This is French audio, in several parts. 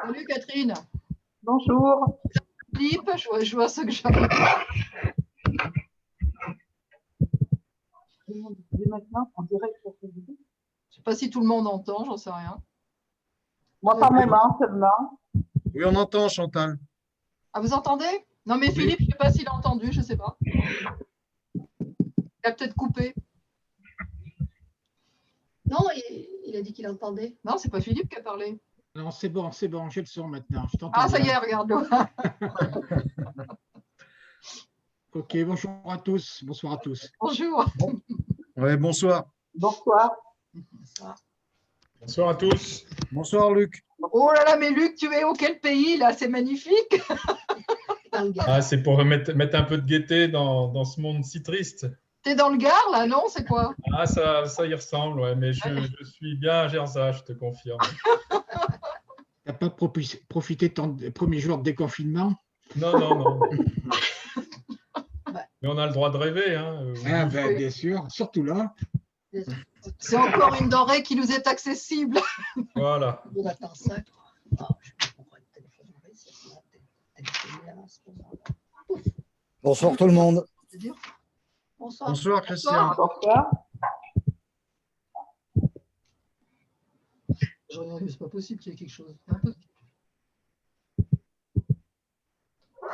Salut Catherine. Bonjour. Philippe, je vois ce que j'arrive. Maintenant, en direct sur Facebook. Je ne sais pas si tout le monde entend, j'en sais rien. Moi, par moment seulement. Oui, on entend, Chantal. Ah, vous entendez? Non, mais Philippe, je ne sais pas s'il a entendu, je ne sais pas. Il a peut-être coupé. Non, il a dit qu'il entendait. Non, c'est pas Philippe qui a parlé. Non, c'est bon, j'ai le son maintenant. Je t'entends Ah, ça y bien. est, regarde-le. Ok, bonjour à tous. Bonsoir à tous. Bonjour. Oui, bonsoir. Bonsoir. Bonsoir à tous. Bonsoir, Luc. Oh là là, mais Luc, tu es auquel pays là? C'est magnifique. Ah, c'est pour mettre un peu de gaieté dans ce monde si triste. T'es dans le Gard là, non? C'est quoi? Ah, ça y ressemble, ouais, mais je suis bien à Gersa, je te confirme. Tu n'as pas profité de ton premier jour de déconfinement? Non, non, non. Mais on a le droit de rêver. Hein. Ah, ben, bien sûr, surtout là. C'est encore une denrée qui nous est accessible. Voilà. On attend ça. Ah, je sais pas pourquoi le téléphone est resté, c'est mon téléphone est là, à ce moment-là. Bonsoir, tout le monde. Bonsoir. Bonsoir, Christian. Bonsoir. C'est pas possible qu'il y ait quelque chose. C'est impossible.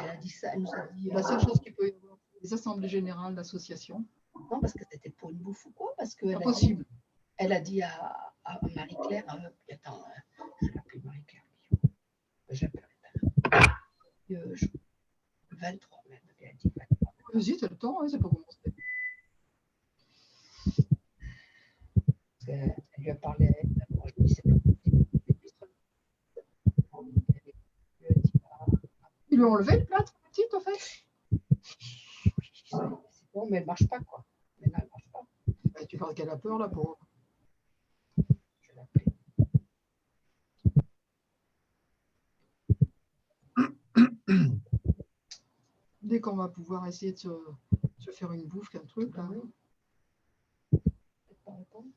Elle a dit ça, elle nous a dit. La seule chose qu'il peut y avoir, c'est les assemblées générales d'associations. Non, parce que c'était pour une bouffe ou quoi? Parce que Impossible. elle a dit à Marie-Claire, attends, je vais l'appeler Marie-Claire. Je vais l'appeler 23 même. Elle a dit 23. Vas-y, t'as le temps, hein, c'est pas commencé. Parce qu'elle lui a parlé, moi je dis c'est pas possible. Ils lui ont enlevé le plâtre, petite, en fait. C'est bon, mais elle ne marche pas, quoi. Maintenant, elle ne marche pas. Bah, tu parles qu'elle a peur, là, pour. Je vais l'appeler. Dès qu'on va pouvoir essayer de se faire une bouffe, qu'un truc, là. Peut-être pas répondre.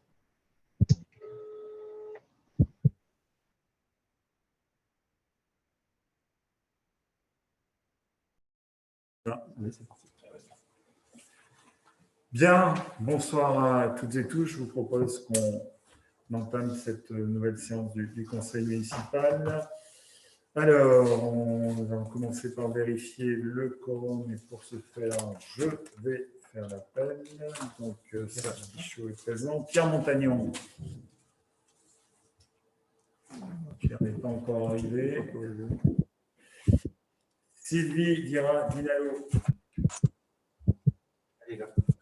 Bien, bonsoir à toutes et tous. Je vous propose qu'on entame cette nouvelle séance du conseil municipal. Alors, on va commencer par vérifier le quorum et pour ce faire, je vais faire l'appel. Donc, Serge Bichot est présent. Pierre Montagnon. Pierre n'est pas encore arrivé. Sylvie Dinalo.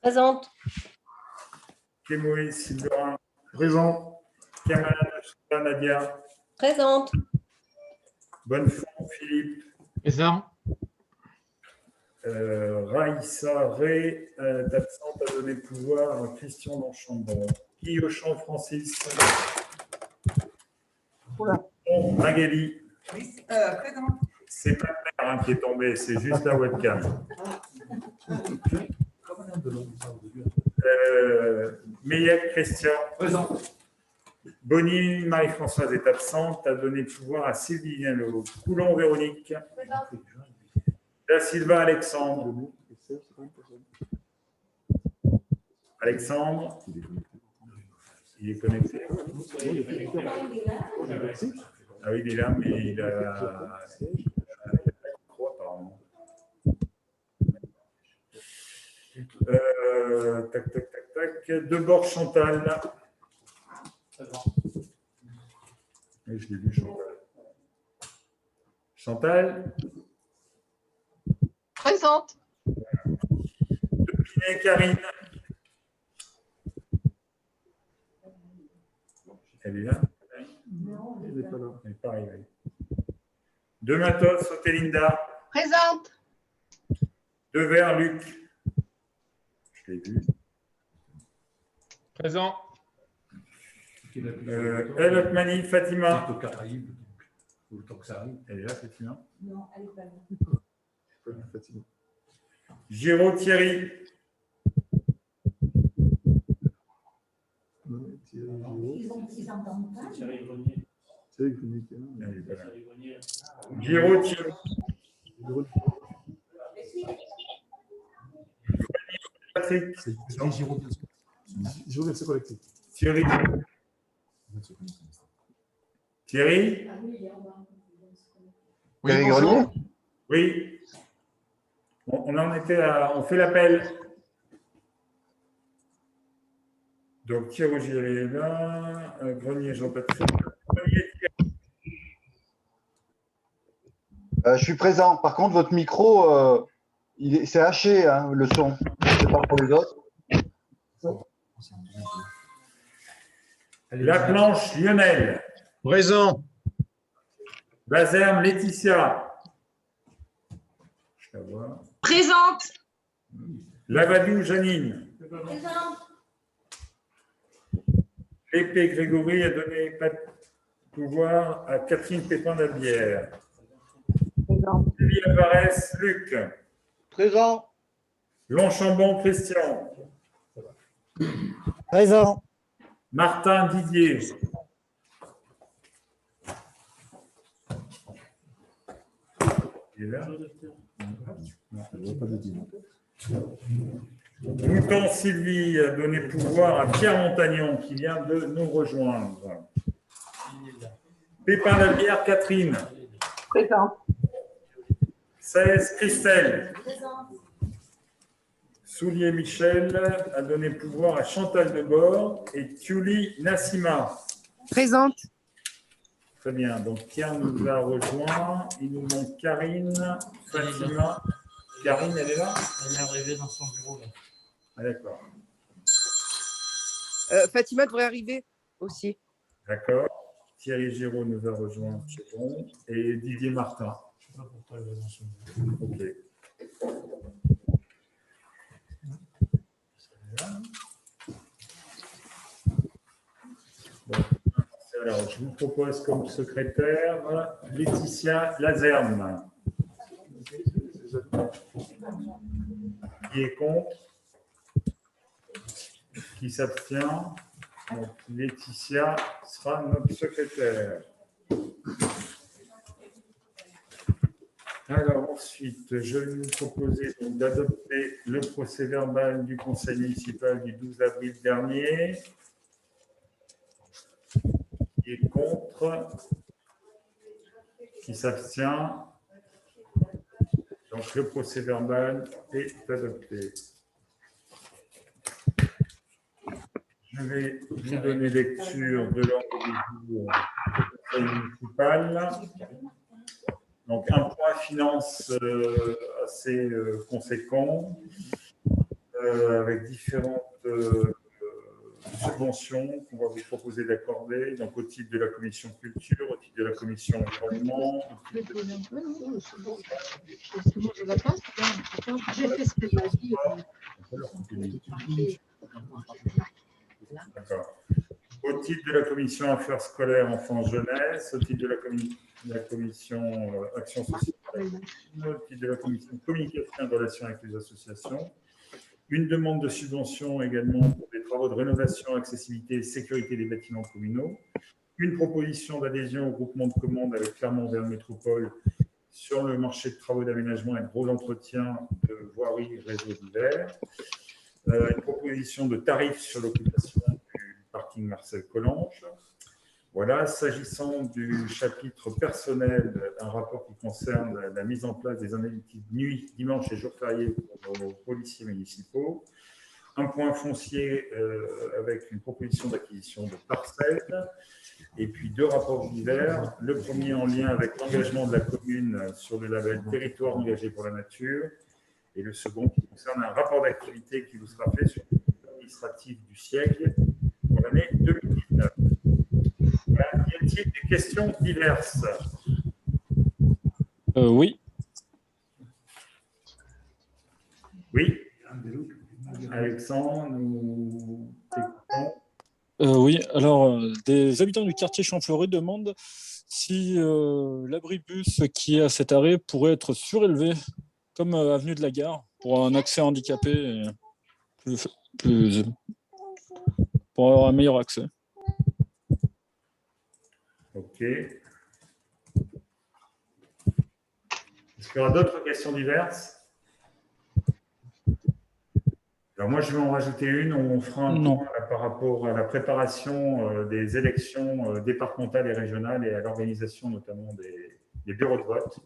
Présente. Kémoé Sylvain. Présent. Kamala Nadia. Présente. Bonnefond Philippe. Présent. Raïssa Ray est absente, a donné le pouvoir à Christian Longchambon. Guy Auchan Francis. Magali. C'est pas Claire qui est tombée, c'est juste la webcam. Meillec Christian. Présent. Bonny Marie-Françoise est absente, a donné le pouvoir à Sylvie Vignalo. Coulon Véronique. Da Silva Alexandre. Alexandre. Il est connecté. Ah oui, il est là, mais il a. Apparemment. Tac, tac, tac, tac. Debord Chantal. Oui, je l'ai vu, Chantal. Chantal. Présente. Depinet Karine. Elle est là? Non, elle n'est pas là. Elle n'est pas arrivée. De Matos, Otélinda. Présente. Devers, Luc. Je l'ai vu. Présent. El Otmani, Fatima. Le temps que ça arrive. Elle est là, Fatima. Non, elle n'est pas là. Fatima. Giraud, Thierry. Ils entendent pas. Thierry Grenier. Thierry Grenier. Elle est pas là. Giraud, Thierry. Patrick. C'est Giraud, bien sûr. Giraud, bien sûr, collectif. Thierry. Thierry. Thierry Grenier. Oui. On en était à. On fait l'appel. Donc, Thierry Giret est là. Grenier, Jean-Patrick. Je suis présent. Par contre, votre micro, c'est haché, hein, le son. C'est pas pour les autres. La planche, Lionel. Présent. Bazerme, Laetitia. Je la vois. Présente. Lavadou, Janine. Présente. Pépé Grégory a donné pas de pouvoir à Catherine Pépin-d'Albière. Sylvie Alvarez, Luc. Présent. Longchambon, Christian. Présent. Martin, Didier. Il est là? Mouton Sylvie a donné pouvoir à Pierre Montagnon qui vient de nous rejoindre. Pépin d'Albière, Catherine. Présent. 16, Christelle. Soulier Michel a donné pouvoir à Chantal Debord et Thiuli Nassima. Présente. Très bien. Donc Pierre nous a rejoint. Il nous manque Karine, Fatima. Karine, elle est là? Elle est arrivée dans son bureau. Là. Ah, d'accord. Fatima devrait arriver aussi. D'accord. Thierry Giraud nous a rejoint, c'est bon. Et Didier Martin. Je ne sais pas pourquoi elle est dans son bureau. OK. Bon. Alors, je vous propose comme secrétaire Laetitia Lazerne. Qui est contre? Qui s'abstient? Donc, Laetitia sera notre secrétaire. Alors, ensuite, je vais vous proposer d'adopter le procès-verbal du Conseil municipal du 12 avril dernier. Qui est contre? Qui s'abstient? Donc, le procès-verbal est adopté. Je vais vous donner lecture de l'ordre du jour du Conseil municipal. Donc, un point finance assez conséquent, avec différentes subventions qu'on va vous proposer d'accorder, donc au titre de la commission culture, au titre de la commission environnement. Je vais poser un peu, non Parce que moi, je la passe. J'ai fait ce qu'elle m'a dit. D'accord. Au titre de la commission affaires scolaires, enfants, jeunesse, au titre de la commission action sociale, au titre de la commission communication et relations avec les associations. Une demande de subvention également pour des travaux de rénovation, accessibilité et sécurité des bâtiments communaux. Une proposition d'adhésion au groupement de commandes avec Clermont-Ferrand Métropole sur le marché de travaux d'aménagement et de gros entretien de voiries réseau divers. Une proposition de tarif sur l'occupation du parking Marcel Collange. Voilà, s'agissant du chapitre personnel, un rapport qui concerne la mise en place des analytiques nuit, dimanche et jours fériés pour nos policiers municipaux. Un point foncier avec une proposition d'acquisition de parcelles. Et puis 2 rapports divers. Le premier en lien avec l'engagement de la commune sur le label Territoire engagé pour la nature. Et le second qui concerne un rapport d'activité qui vous sera fait sur l'administratif du siècle pour l'année 2019. Y a-t-il des questions diverses? Oui. Oui. Alexandre, nous t'écoutons. Oui, alors des habitants du quartier Champfleury demandent si l'abribus qui est à cet arrêt pourrait être surélevé comme avenue de la Gare pour un accès handicapé et pour avoir un meilleur accès. Ok. Est-ce qu'il y aura d'autres questions diverses? Alors moi, je vais en rajouter une. On fera un point par rapport à la préparation des élections départementales et régionales et à l'organisation notamment des bureaux de vote.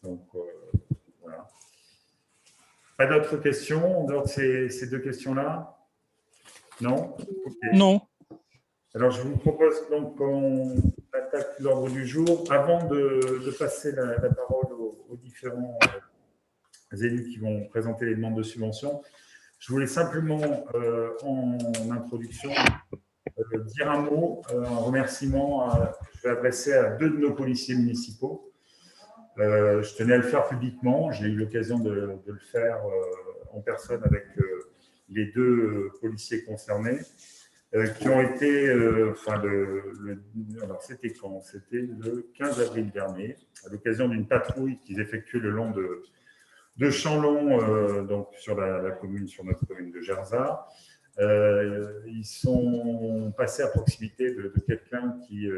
Donc, voilà. Pas d'autres questions en dehors de ces 2 questions-là? Non? Okay. Non. Alors, je vous propose donc qu'on attaque l'ordre du jour. Avant de passer la parole aux différents élus qui vont présenter les demandes de subvention, je voulais simplement, en introduction, dire un mot, un remerciement que je vais adresser à 2 de nos policiers municipaux. Je tenais à le faire publiquement. J'ai eu l'occasion de le faire en personne avec les 2 policiers concernés. Qui ont été, alors c'était quand? C'était le 15 avril dernier, à l'occasion d'une patrouille qu'ils effectuaient le long de Chanlon, donc sur notre commune de Gerzat. Ils sont passés à proximité de quelqu'un qui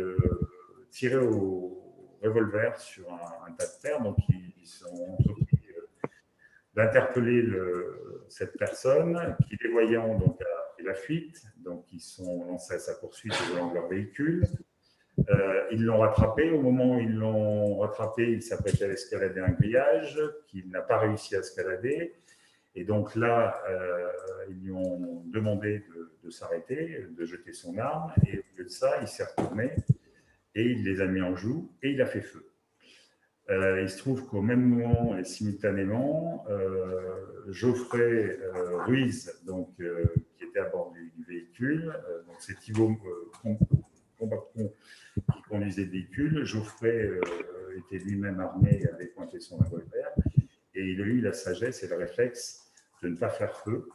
tirait au revolver sur un tas de terre, donc ils sont entrepris d'interpeller cette personne qui, les voyant, donc, a fait la fuite. Donc, ils sont lancés à sa poursuite au volant de leur véhicule. Ils l'ont rattrapé. Au moment où ils l'ont rattrapé, il s'apprêtait à escalader un grillage qu'il n'a pas réussi à escalader. Et donc là, ils lui ont demandé de s'arrêter, de jeter son arme. Et au lieu de ça, il s'est retourné et il les a mis en joue et il a fait feu. Il se trouve qu'au même moment et simultanément, Geoffrey Ruiz, donc, qui était à bord du véhicule, donc c'est Thibaut Combatton qui conduisait le véhicule. Geoffrey était lui-même armé et avait pointé son revolver. Et il a eu la sagesse et le réflexe de ne pas faire feu.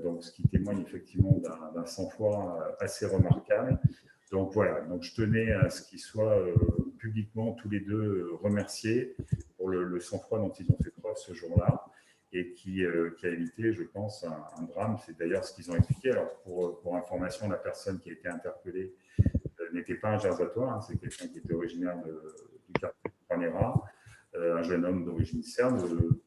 Donc, ce qui témoigne effectivement d'un sang-froid assez remarquable. Donc voilà, donc je tenais à ce qu'ils soient publiquement tous les 2 remerciés pour le sang-froid dont ils ont fait preuve ce jour-là et qui a évité, je pense, un drame. C'est d'ailleurs ce qu'ils ont expliqué. Alors pour information, la personne qui a été interpellée n'était pas un Gerzatois, hein, c'est quelqu'un qui était originaire du quartier de Panera, un jeune homme d'origine serbe,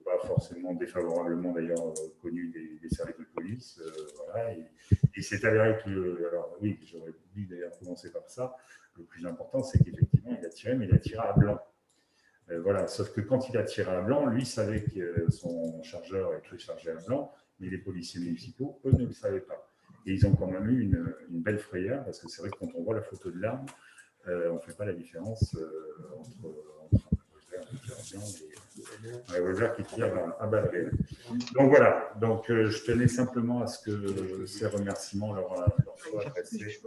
pas forcément défavorablement d'ailleurs connu des services de police. Voilà, et il s'est avéré que, alors oui, j'aurais dû d'ailleurs commencer par ça, le plus important c'est qu'effectivement il a tiré, mais il a tiré à blanc. Voilà, sauf que quand il a tiré à blanc, lui savait que son chargeur était chargé à blanc, mais les policiers municipaux, eux, ne le savaient pas. Et ils ont quand même eu une belle frayeur, parce que c'est vrai que quand on voit la photo de l'arme, on ne fait pas la différence entre un revolver blanc Weber qui tire à balles réelles. Donc voilà, donc, je tenais simplement à ce que ces remerciements leur soient adressés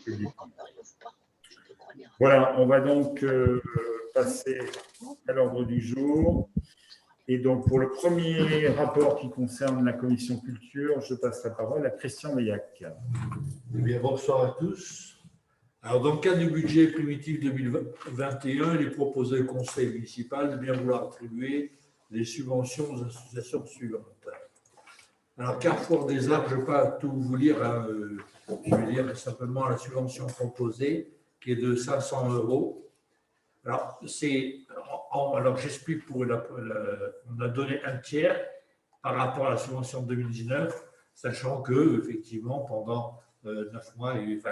publiquement. Voilà, on va donc passer à l'ordre du jour. Et donc, pour le premier rapport qui concerne la commission culture, je passe la parole à Christian Veillac. Eh bien, bonsoir à tous. Alors, dans le cadre du budget primitif 2021, il est proposé au conseil municipal de bien vouloir attribuer les subventions aux associations suivantes. Alors, Carrefour des Arts, je ne vais pas tout vous lire, hein, je vais lire simplement la subvention proposée, qui est de 500 €. Alors, alors j'explique, on a donné un tiers par rapport à la subvention de 2019, sachant que effectivement pendant 9 mois, ils vont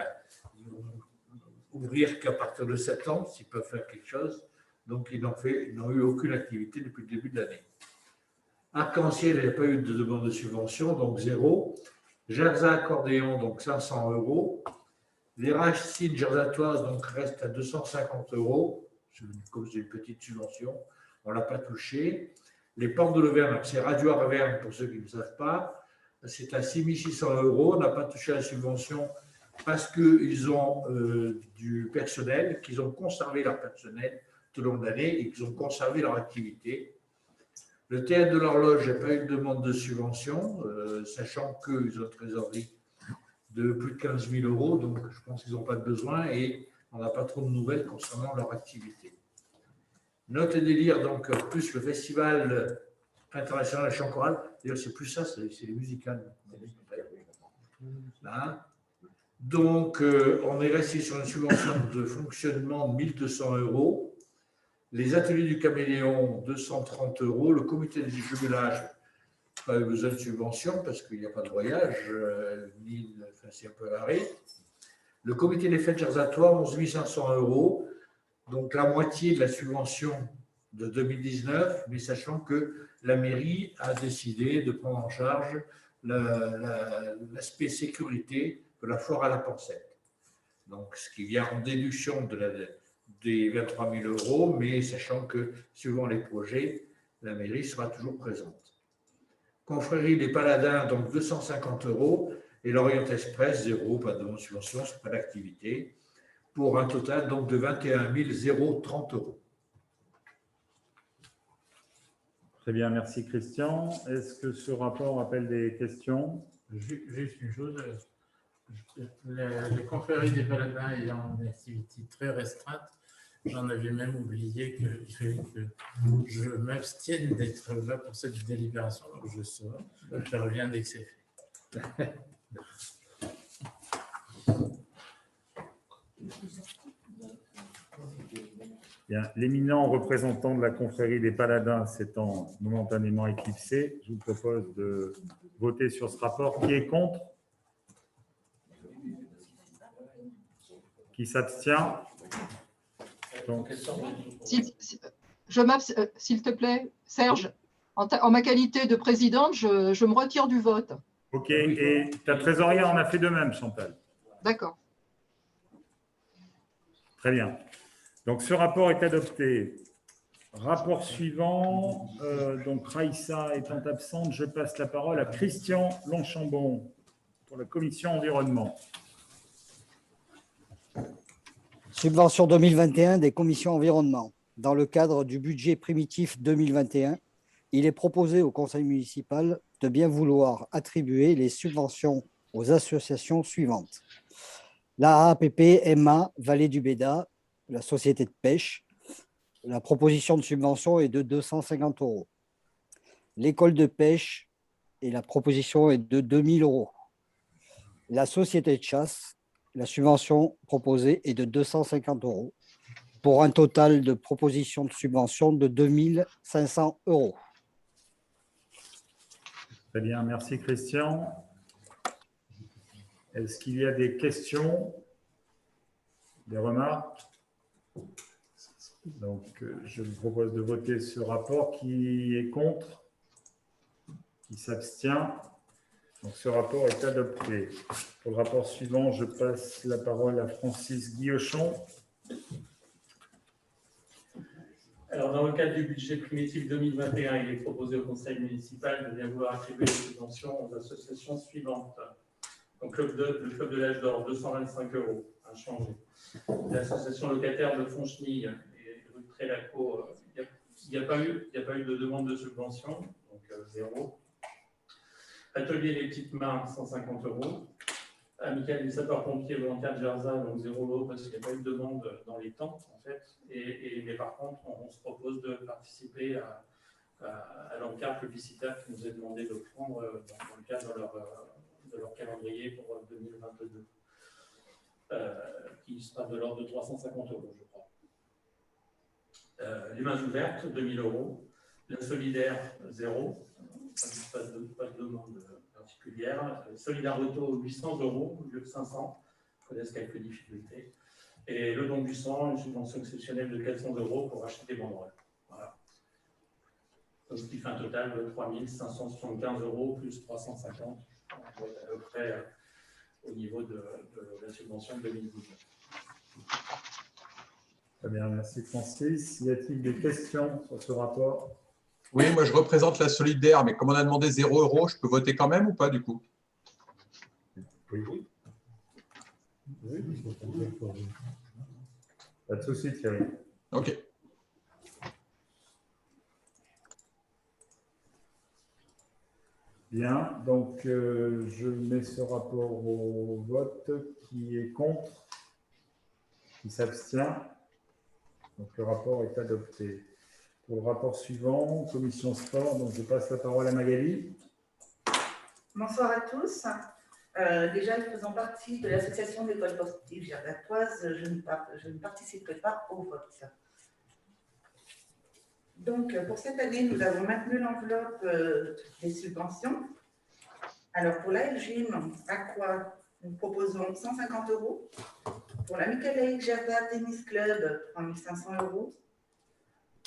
ouvrir qu'à partir de 7 ans, s'ils peuvent faire quelque chose. Donc, ils n'ont eu aucune activité depuis le début de l'année. Arc-en-ciel, il n'y a pas eu de demande de subvention, donc 0. Gerza Accordéon, donc 500 €. Les racines gerzatoises donc, restent à 250 €. Comme c'est une petite subvention, on ne l'a pas touché. Les portes de l'Auvergne, c'est Radio Auvergne pour ceux qui ne savent pas, c'est à 6 600 €. On n'a pas touché la subvention parce qu'ils ont du personnel, qu'ils ont conservé leur personnel tout au long de l'année et qu'ils ont conservé leur activité. Le théâtre de l'Horloge, il n'y a pas eu de demande de subvention, sachant qu'ils ont une trésorerie de plus de 15 000 €, donc je pense qu'ils n'ont pas de besoin et on n'a pas trop de nouvelles concernant leur activité. Note et délire, donc, plus le festival international chant choral. D'ailleurs, c'est plus ça, c'est les musicales. Là. Donc, on est resté sur une subvention de fonctionnement de 1 200 €. Les ateliers du Caméléon, 230 €. Le comité des jumelage, pas eu besoin de subvention parce qu'il n'y a pas de voyage, c'est un peu arrêt. Le comité des fêtes gerzatoires, 11 500 €, donc la moitié de la subvention de 2019, mais sachant que la mairie a décidé de prendre en charge l'aspect sécurité de la foire à la Pensette. Donc, ce qui vient en déduction des 23 000 €, mais sachant que, suivant les projets, la mairie sera toujours présente. Confrérie des Paladins, donc 250 €. Et l'Orient Express, 0, pas de subvention, pas d'activité, pour un total donc de 21 030 €. Très bien, merci Christian. Est-ce que ce rapport appelle des questions? Juste une chose, les confréries des Paladins ayant une activité très restreinte, j'en avais même oublié que je m'abstienne d'être là pour cette délibération, donc je reviens dès que c'est fait. Bien, l'éminent représentant de la confrérie des Paladins s'étant momentanément éclipsé, je vous propose de voter sur ce rapport. Qui est contre? Qui s'abstient? Donc, s'il te plaît, Serge, en ma qualité de présidente, je me retire du vote. ok, et ta trésorière en a fait de même, Chantal. D'accord. Très bien. Donc, ce rapport est adopté. Rapport suivant, donc Raïssa étant absente, je passe la parole à Christian Longchambon pour la commission environnement. Subvention 2021 des commissions environnement. Dans le cadre du budget primitif 2021, il est proposé au conseil municipal de bien vouloir attribuer les subventions aux associations suivantes. La APP Emma Vallée du Béda, la société de pêche. La proposition de subvention est de 250 €. L'école de pêche et la proposition est de 2 000 €. La société de chasse, la subvention proposée est de 250 € pour un total de proposition de subvention de 2 500 €. Très bien, merci Christian. Est-ce qu'il y a des questions, des remarques? Donc, je vous propose de voter ce rapport. Qui est contre? Qui s'abstient? Donc, ce rapport est adopté. Pour le rapport suivant, je passe la parole à Francis Guillochon. Alors, Alors, dans le cadre du budget primitif 2021, il est proposé au conseil municipal de bien vouloir attribuer les subventions aux associations suivantes. Donc, le Club de l'Âge d'Or, 225 €, inchangé. L'association locataire de Fonchenille et rue Trélaco, il n'y a pas eu de demande de subvention, donc 0. Atelier Les Petites Mains, 150 €. Amicale des sapeurs-pompiers volontaires de Jarza, donc 0 € parce qu'il n'y a pas eu de demande dans les temps, en fait. Mais par contre, on se propose de participer à l'encart publicitaire qui nous est demandé de prendre dans le cadre de leur calendrier pour 2022, qui sera de l'ordre de 350 €, je crois. Les mains ouvertes, 2000 €. La solidaire, 0. Pas de demande particulière. Solidaire Auto, 800 € au lieu de 500. Connaissent quelques difficultés. Et le don du sang, une subvention exceptionnelle de 400 € pour acheter des banderoles. Voilà. Donc, ce qui fait un total de 3 575 € plus 350. On est à peu près au niveau de la subvention de 2019. Très bien, merci Francis. Y a-t-il des questions sur ce rapport? Oui, moi je représente la solidaire, mais comme on a demandé 0 €, je peux voter quand même ou pas du coup? Oui. Pas de souci, Thierry. Ok. Bien, donc je mets ce rapport au vote. Qui est contre? Qui s'abstient? Donc le rapport est adopté. Pour le rapport suivant, commission sport, donc je passe la parole à Magali. Bonsoir à tous. Déjà, faisant partie de l'association d'écoles sportives girdatoises, je ne participerai pas au vote. Donc, pour cette année, nous avons maintenu l'enveloppe des subventions. Alors, pour la Gym Aqua, nous proposons 150 €. Pour l'Amicale Laïque Gerda Tennis Club, 3 500 €.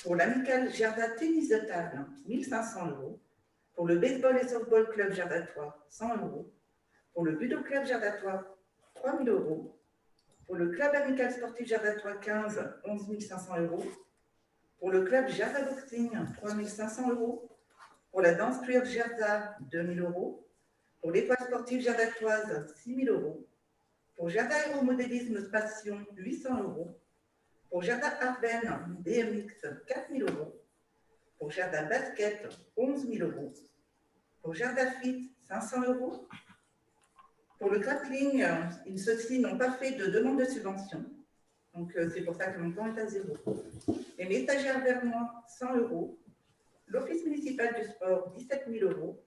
Pour l'Amicale Gerda Tennis de Table, 1 500 €. Pour le Baseball et Softball Club Gerdatois, 100 €. Pour le Budo Club Gerdatois, 3 000 €. Pour le Club Amical Sportif Gerdatois 15, 11 500 €. Pour le Club Gerda Boxing, 3 500 €. Pour la Danse Cuir Gerda, 2 000 €. Pour l'Étoile Sportive Gerdatoise, 6 000 €. Pour Gerda Aéromodélisme Passion, 800 €. Pour Gerda Ardennes BMX, 4 000 €. Pour Gerda Basket, 11 000 €. Pour Gerda Fit, 500 €. Pour le grappling, ceux-ci n'ont pas fait de demande de subvention. Donc, c'est pour ça que le montant est à 0. Les métagères Vernois, 100 €. L'Office municipal du sport, 17 000 €.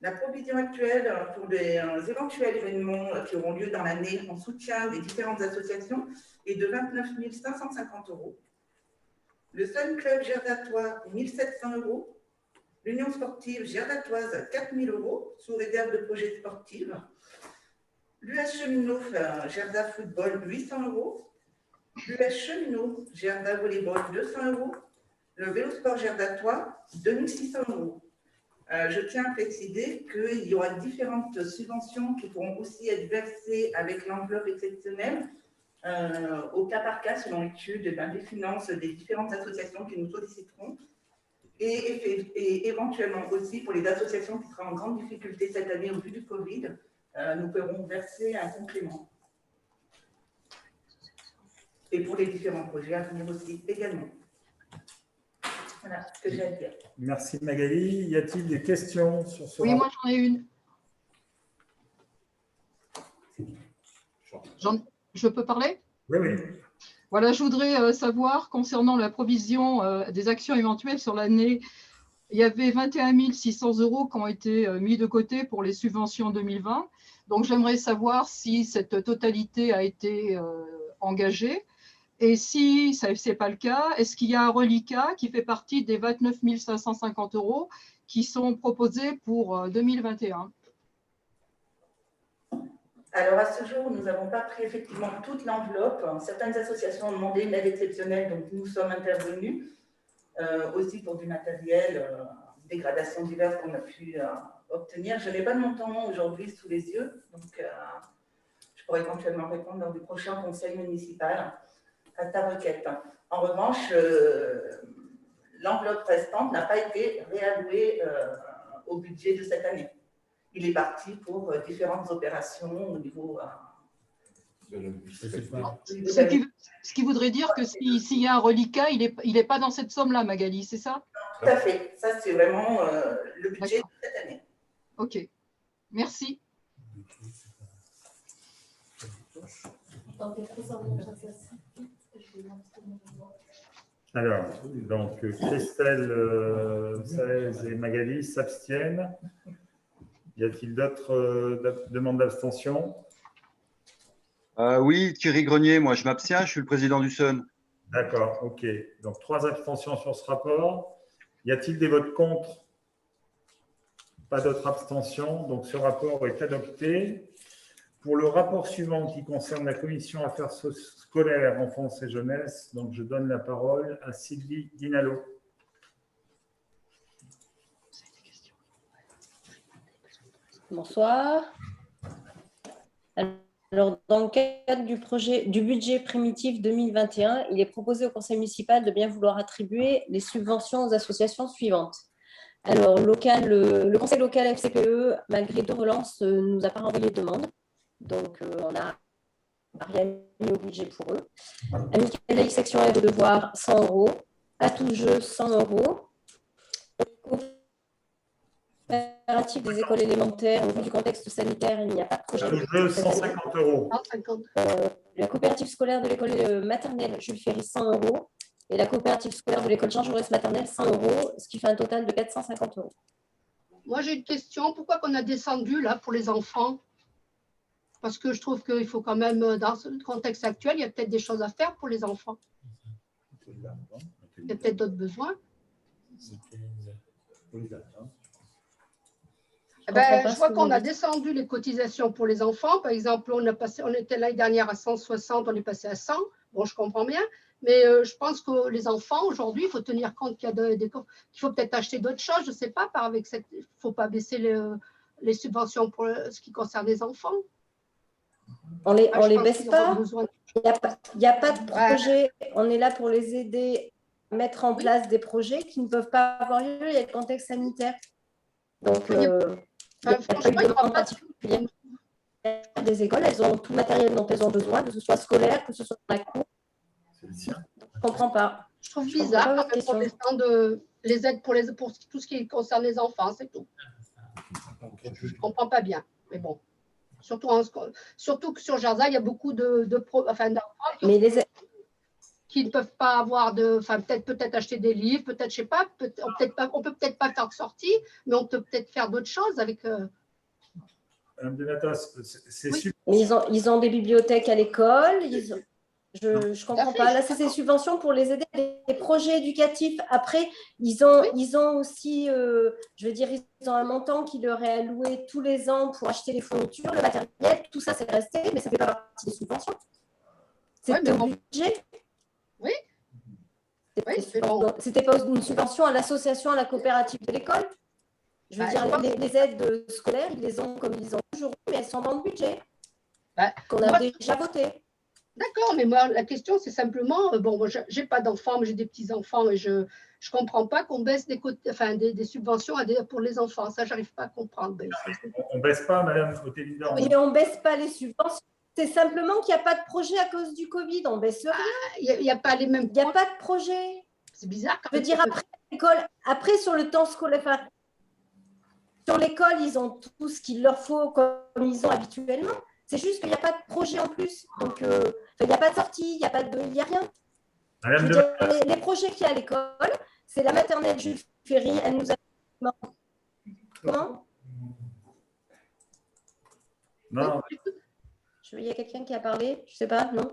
La provision actuelle pour des éventuels événements qui auront lieu dans l'année en soutien des différentes associations est de 29 550 €. Le Sun Club Gerdatois, 1 700 €. L'Union sportive Gerdatoise, 4 000 € sous réserve de projets sportifs. L'US Cheminot Gerda Football, 800 €. L'US Cheminot Gerda Volleyball, 200 €. Le Vélosport Gerdatois, 2 600 €. Je tiens à préciser qu'il y aura différentes subventions qui pourront aussi être versées avec l'enveloppe exceptionnelle au cas par cas selon l'étude des finances des différentes associations qui nous solliciteront et éventuellement aussi pour les associations qui seront en grande difficulté cette année au vu du Covid, nous pourrons verser un complément. Et pour les différents projets à venir aussi également. Voilà ce que j'ai à dire. Merci Magali. Y a-t-il des questions sur ce Oui, rapport? moi j'en ai une. Je peux parler? Oui, oui. Voilà, je voudrais savoir, concernant la provision des actions éventuelles sur l'année, il y avait 21 600 € qui ont été mis de côté pour les subventions 2020. Donc, j'aimerais savoir si cette totalité a été engagée. Et si ce n'est pas le cas, est-ce qu'il y a un reliquat qui fait partie des 29 550 € qui sont proposés pour 2021? Alors, à ce jour, nous n'avons pas pris effectivement toute l'enveloppe. Certaines associations ont demandé une aide exceptionnelle, donc nous sommes intervenus aussi pour du matériel, dégradations diverses qu'on a pu obtenir. Je n'ai pas de montant aujourd'hui sous les yeux, donc je pourrais éventuellement répondre lors du prochain conseil municipal à ta requête. En revanche, l'enveloppe restante n'a pas été réallouée au budget de cette année. Il est parti pour différentes opérations au niveau. Ce qui voudrait dire que s'il y a un reliquat, il est pas dans cette somme-là, Magali, c'est ça? Tout à fait. Ça, c'est vraiment le budget de cette année. OK. Merci. Alors, donc Christelle, Saez et Magali s'abstiennent. Y a-t-il d'autres demandes d'abstention? Oui, Thierry Grenier, moi je m'abstiens, je suis le président du SUN. D'accord, ok. Donc 3 abstentions sur ce rapport. Y a-t-il des votes contre? Pas d'autres abstentions. Donc ce rapport est adopté. Pour le rapport suivant qui concerne la commission affaires scolaires, enfance et jeunesse, donc je donne la parole à Sylvie Dinalo. Bonsoir. Alors, dans le cadre du budget primitif 2021, il est proposé au conseil municipal de bien vouloir attribuer les subventions aux associations suivantes. Alors, le conseil local FCPE, malgré 2 relances, ne nous a pas renvoyé de demande. Donc, on n'a rien mis au budget pour eux. Amicale section aide aux devoirs, 100 €. À tout jeu, 100 €. Coopérative des écoles élémentaires, au vu du contexte sanitaire, il n'y a pas de projet. À tout jeu, 150 €. La coopérative scolaire de l'école maternelle Jules Ferry, 100 €. Et la coopérative scolaire de l'école Jean Jaurès maternelle, 100 €, ce qui fait un total de 450 €. Moi, j'ai une question. Pourquoi qu'on a descendu là pour les enfants? Parce que je trouve qu'il faut quand même, dans ce contexte actuel, il y a peut-être des choses à faire pour les enfants. Il y a peut-être d'autres besoins. Je vois qu'on a descendu les cotisations pour les enfants. Par exemple, on était l'année dernière à 160, on est passé à 100. Bon, je comprends bien. Mais je pense que les enfants, aujourd'hui, il faut tenir compte qu'il faut peut-être acheter d'autres choses. Je ne sais pas, il ne faut pas baisser les subventions pour ce qui concerne les enfants. On les baisse pas. Il n'y a pas de projet. On est là pour les aider à mettre en place des projets qui ne peuvent pas avoir lieu. Il y a le contexte sanitaire. Donc, franchement, il n'y aura pas des écoles, elles ont tout le matériel dont elles ont besoin, que ce soit scolaire, que ce soit la cour. Je ne comprends pas. Je trouve bizarre quand même pour descendre les aides pour tout ce qui concerne les enfants, c'est tout. Je ne comprends pas bien, mais bon. Surtout que sur Jarza, il y a beaucoup d'enfants qui ne peuvent pas avoir peut-être acheter des livres, peut-être, je ne sais pas, on peut peut-être pas faire de sortie, mais on peut peut-être faire d'autres choses avec. Madame Denatas, c'est super. Ils ont des bibliothèques à l'école. Je ne comprends pas. Là, c'est des subventions pour les aider à des projets éducatifs. Après, ils ont aussi, ils ont un montant qui leur est alloué tous les ans pour acheter les fournitures, le matériel. Tout ça, c'est resté, mais ça ne fait pas partie des subventions. C'est le budget. Oui. C'était pas une subvention à l'association, à la coopérative de l'école. Je veux dire, les aides scolaires, ils les ont comme ils ont toujours, mais elles sont dans le budget qu'on a déjà voté. D'accord, mais moi, la question, c'est simplement, moi, je n'ai pas d'enfants, mais j'ai des petits-enfants et je ne comprends pas qu'on baisse des subventions pour les enfants. Ça, je n'arrive pas à comprendre. On ne baisse pas, Madame Otélida. Oui, mais on ne baisse pas les subventions. C'est simplement qu'il n'y a pas de projet à cause du Covid. On ne baisse rien. Il n'y a pas les mêmes. Il n'y a pas de projet. C'est bizarre. Je veux dire, après, sur le temps scolaire, sur l'école, ils ont tout ce qu'il leur faut comme ils ont habituellement. C'est juste qu'il n'y a pas de projet en plus. Donc, il n'y a pas de sortie, il n'y a rien. Les projets qu'il y a à l'école, c'est la maternelle Jules Ferry. Elle nous a. Comment? Non. Il y a quelqu'un qui a parlé, je ne sais pas, non?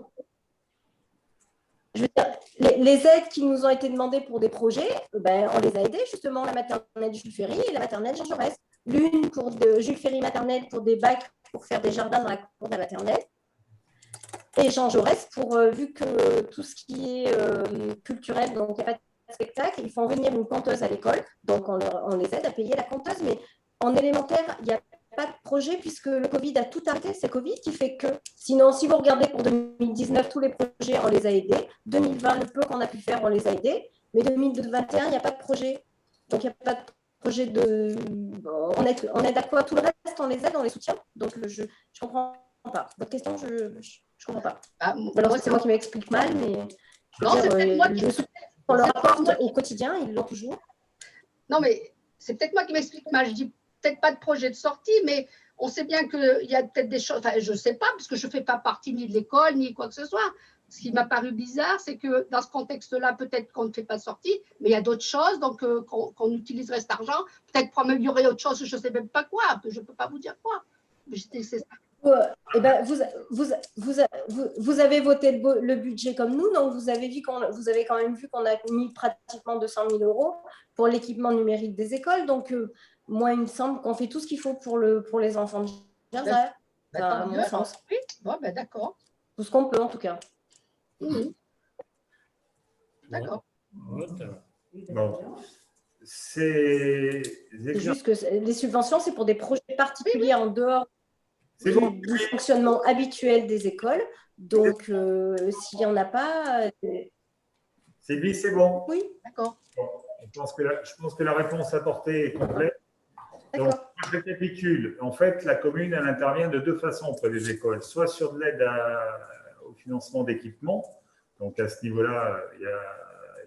Je veux dire, les aides qui nous ont été demandées pour des projets, on les a aidés, justement, la maternelle Jules Ferry et la maternelle Jean Jaurès. L'une pour Jules Ferry maternelle pour des bacs pour faire des jardins dans la cour de la maternelle. Et Jean Jaurès vu que tout ce qui est culturel, donc il n'y a pas de spectacle, ils font venir une conteuse à l'école, donc on les aide à payer la conteuse, mais en élémentaire, il n'y a pas de projet puisque le Covid a tout arrêté. C'est Covid qui fait que, sinon, si vous regardez pour 2019, tous les projets, on les a aidés. 2020, le peu qu'on a pu faire, on les a aidés. Mais 2021, il n'y a pas de projet. Donc, il n'y a pas de projet de. On aide à quoi? Tout le reste, on les aide, on les soutient. Donc, je ne comprends pas. Votre question, je ne comprends pas. Alors, c'est moi qui m'explique mal, mais. Non, c'est peut-être moi qui. On leur apporte au quotidien, ils l'ont toujours. Non, mais c'est peut-être moi qui m'explique mal. Je dis peut-être pas de projet de sortie, mais on sait bien qu'il y a peut-être des choses. Enfin, je ne sais pas, parce que je ne fais pas partie ni de l'école, ni quoi que ce soit. Ce qui m'a paru bizarre, c'est que dans ce contexte-là, peut-être qu'on ne fait pas sortie, mais il y a d'autres choses, donc qu'on utiliserait cet argent, peut-être pour améliorer autre chose, je ne sais même pas quoi, que je ne peux pas vous dire quoi. C'est ça. Eh ben, vous avez voté le budget comme nous, donc vous avez quand même vu qu'on a mis pratiquement 200 000 € pour l'équipement numérique des écoles. Donc, moi, il me semble qu'on fait tout ce qu'il faut pour les enfants de Jarzac, à mon sens. Oui, bon, ben, d'accord. Tout ce qu'on peut, en tout cas. D'accord. Bon. C'est juste que les subventions, c'est pour des projets particuliers en dehors du fonctionnement habituel des écoles. Donc, s'il n'y en a pas… Sylvie, c'est bon? Oui, d'accord. Bon, je pense que la réponse apportée est complète. Donc, je récapitule. En fait, la commune, elle intervient de deux façons auprès des écoles. Soit sur de l'aide au financement d'équipements. Donc, à ce niveau-là, il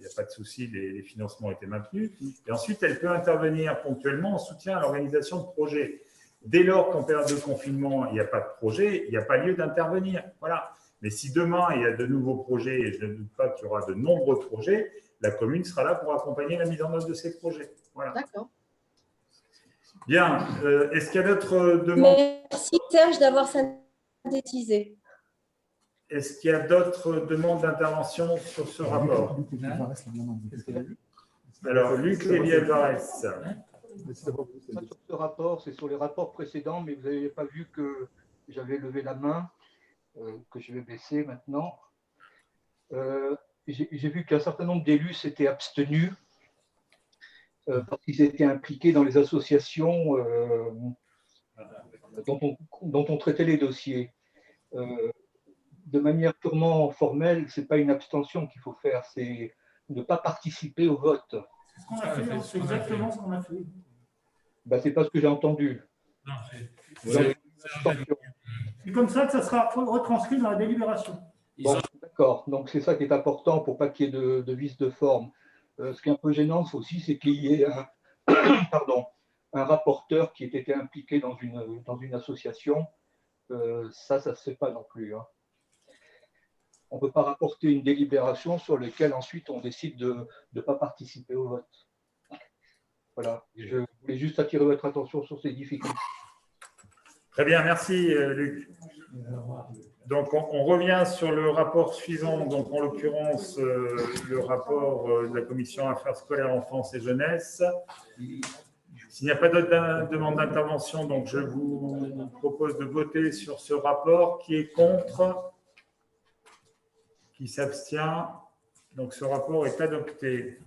n'y a pas de souci, les financements ont été maintenus. Et ensuite, elle peut intervenir ponctuellement en soutien à l'organisation de projets. Dès lors qu'en période de confinement, il n'y a pas de projet, il n'y a pas lieu d'intervenir. Voilà. Mais si demain, il y a de nouveaux projets, et je ne doute pas qu'il y aura de nombreux projets, la commune sera là pour accompagner la mise en œuvre de ces projets. Voilà. D'accord. Bien. Est-ce qu'il y a d'autres demandes? Merci Serge d'avoir synthétisé. Est-ce qu'il y a d'autres demandes d'intervention sur ce rapport? Alors, Luc Lévy-Alvarez. Sur ce rapport, c'est sur les rapports précédents, mais vous n'avez pas vu que j'avais levé la main, que je vais baisser maintenant. J'ai vu qu'un certain nombre d'élus s'étaient abstenus parce qu'ils étaient impliqués dans les associations dont on traitait les dossiers. De manière purement formelle, ce n'est pas une abstention qu'il faut faire, c'est ne pas participer au vote. C'est exactement ce qu'on a fait. Ben, c'est pas ce que j'ai entendu. C'est comme ça que ça sera retranscrit dans la délibération. Bon, d'accord. Donc, c'est ça qui est important pour pas qu'il y ait de vice de forme. Ce qui est un peu gênant aussi, c'est qu'il y ait un rapporteur qui ait été impliqué dans une association. Ça ne se fait pas non plus. Hein. On ne peut pas rapporter une délibération sur laquelle ensuite on décide de ne pas participer au vote. Voilà, je voulais juste attirer votre attention sur ces difficultés. Très bien, merci Luc. Donc on revient sur le rapport suivant, donc en l'occurrence le rapport de la Commission Affaires scolaires, enfance et jeunesse. S'il n'y a pas d'autres demandes d'intervention, donc je vous propose de voter sur ce rapport. Qui est contre? Qui s'abstient? Donc ce rapport est adopté.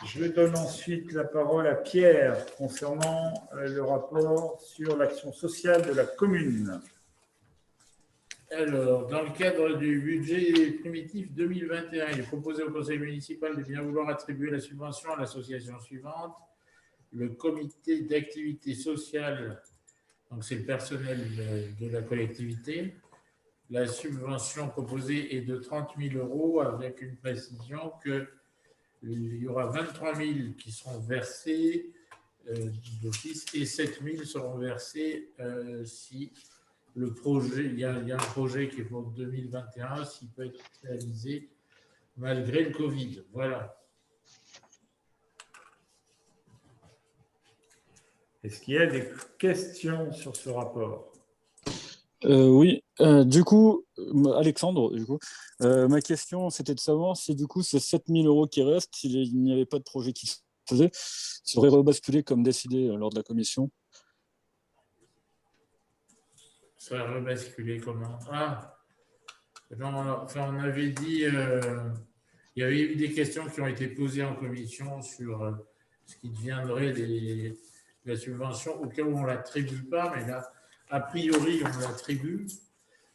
Je donne ensuite la parole à Pierre concernant le rapport sur l'action sociale de la commune. Alors, dans le cadre du budget primitif 2021, il est proposé au conseil municipal de bien vouloir attribuer la subvention à l'association suivante. Le comité d'activité sociale, donc c'est le personnel de la collectivité. La subvention proposée est de 30 000 € avec une précision qu'il y aura 23 000 qui seront versés d'office et 7 000 seront versés si le projet, il y a un projet qui est pour 2021, s'il peut être réalisé malgré le Covid. Voilà. Est-ce qu'il y a des questions sur ce rapport? Oui, du coup, Alexandre, ma question, c'était de savoir si du coup ces 7 000 € qui restent, s'il n'y avait pas de projet qui se faisait, serait rebasculé comme décidé lors de la commission. Ça a rebasculé comment? On avait dit, il y avait eu des questions qui ont été posées en commission sur ce qui deviendrait la subvention, au cas où on ne l'attribue pas, mais là, a priori, on l'attribue.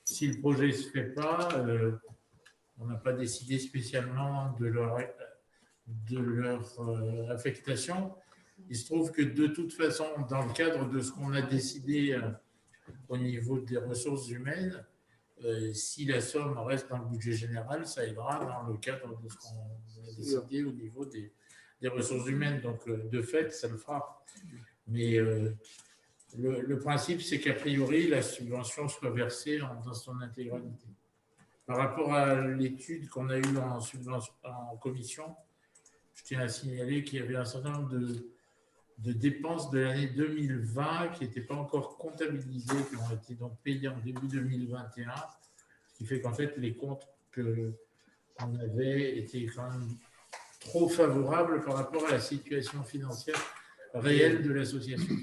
Si le projet ne se fait pas, on n'a pas décidé spécialement de de leur affectation. Il se trouve que de toute façon, dans le cadre de ce qu'on a décidé au niveau des ressources humaines, si la somme reste dans le budget général, ça aidera dans le cadre de ce qu'on a décidé au niveau des ressources humaines. Donc, de fait, ça le fera. Mais le principe, c'est qu'a priori, la subvention soit versée dans son intégralité. Par rapport à l'étude qu'on a eue en commission, je tiens à signaler qu'il y avait un certain nombre de dépenses de l'année 2020 qui n'étaient pas encore comptabilisées, qui ont été donc payées en début 2021, ce qui fait qu'en fait, les comptes qu'on avait étaient quand même trop favorables par rapport à la situation financière réelle de l'association.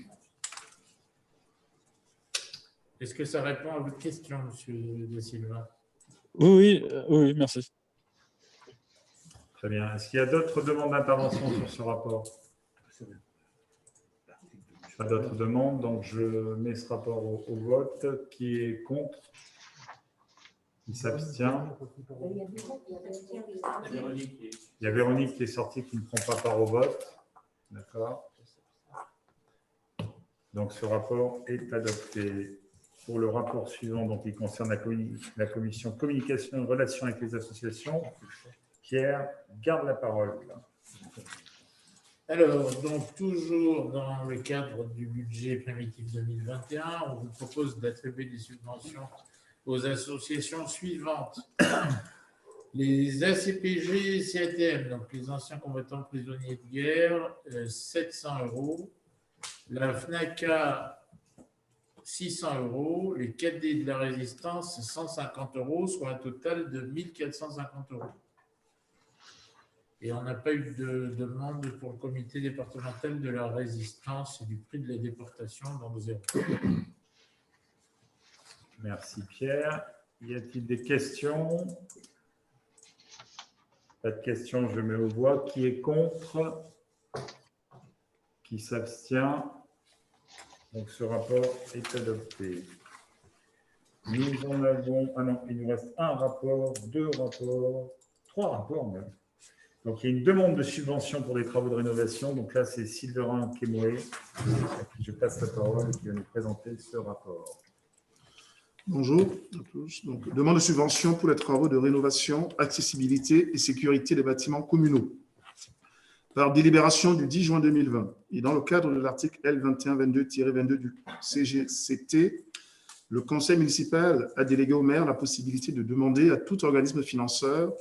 Est-ce que ça répond à votre question, M. De Silva? Oui, merci. Très bien. Est-ce qu'il y a d'autres demandes d'intervention sur ce rapport? Pas d'autres demandes, donc je mets ce rapport au vote. Qui est contre? Qui s'abstient? Il y a Véronique qui est sortie, qui ne prend pas part au vote. D'accord. Donc ce rapport est adopté. Pour le rapport suivant, donc il concerne la commission communication et relations avec les associations, Pierre garde la parole. Alors, donc toujours dans le cadre du budget primitif 2021, on vous propose d'attribuer des subventions aux associations suivantes. Les ACPG CATM, donc les anciens combattants prisonniers de guerre, 700 €. La FNACA, 600 €. Les cadets de la résistance, 150 €, soit un total de 1450 €. Et on n'a pas eu de demande pour le comité départemental de la résistance et du prix de la déportation, donc 0. Merci Pierre. Y a-t-il des questions? Pas de questions, je mets aux voix. Qui est contre? Qui s'abstient? Donc ce rapport est adopté. Nous en avons... Ah non, il nous reste un rapport, deux rapports, trois rapports même. Donc il y a une demande de subvention pour des travaux de rénovation. Donc là, c'est Sylvain Kémoé, à qui je passe la parole, qui va nous présenter ce rapport. Bonjour à tous. Donc, demande de subvention pour les travaux de rénovation, accessibilité et sécurité des bâtiments communaux. Par délibération du 10 juin 2020 et dans le cadre de l'article L2122-22 du CGCT, le conseil municipal a délégué au maire la possibilité de demander à tout organisme financeur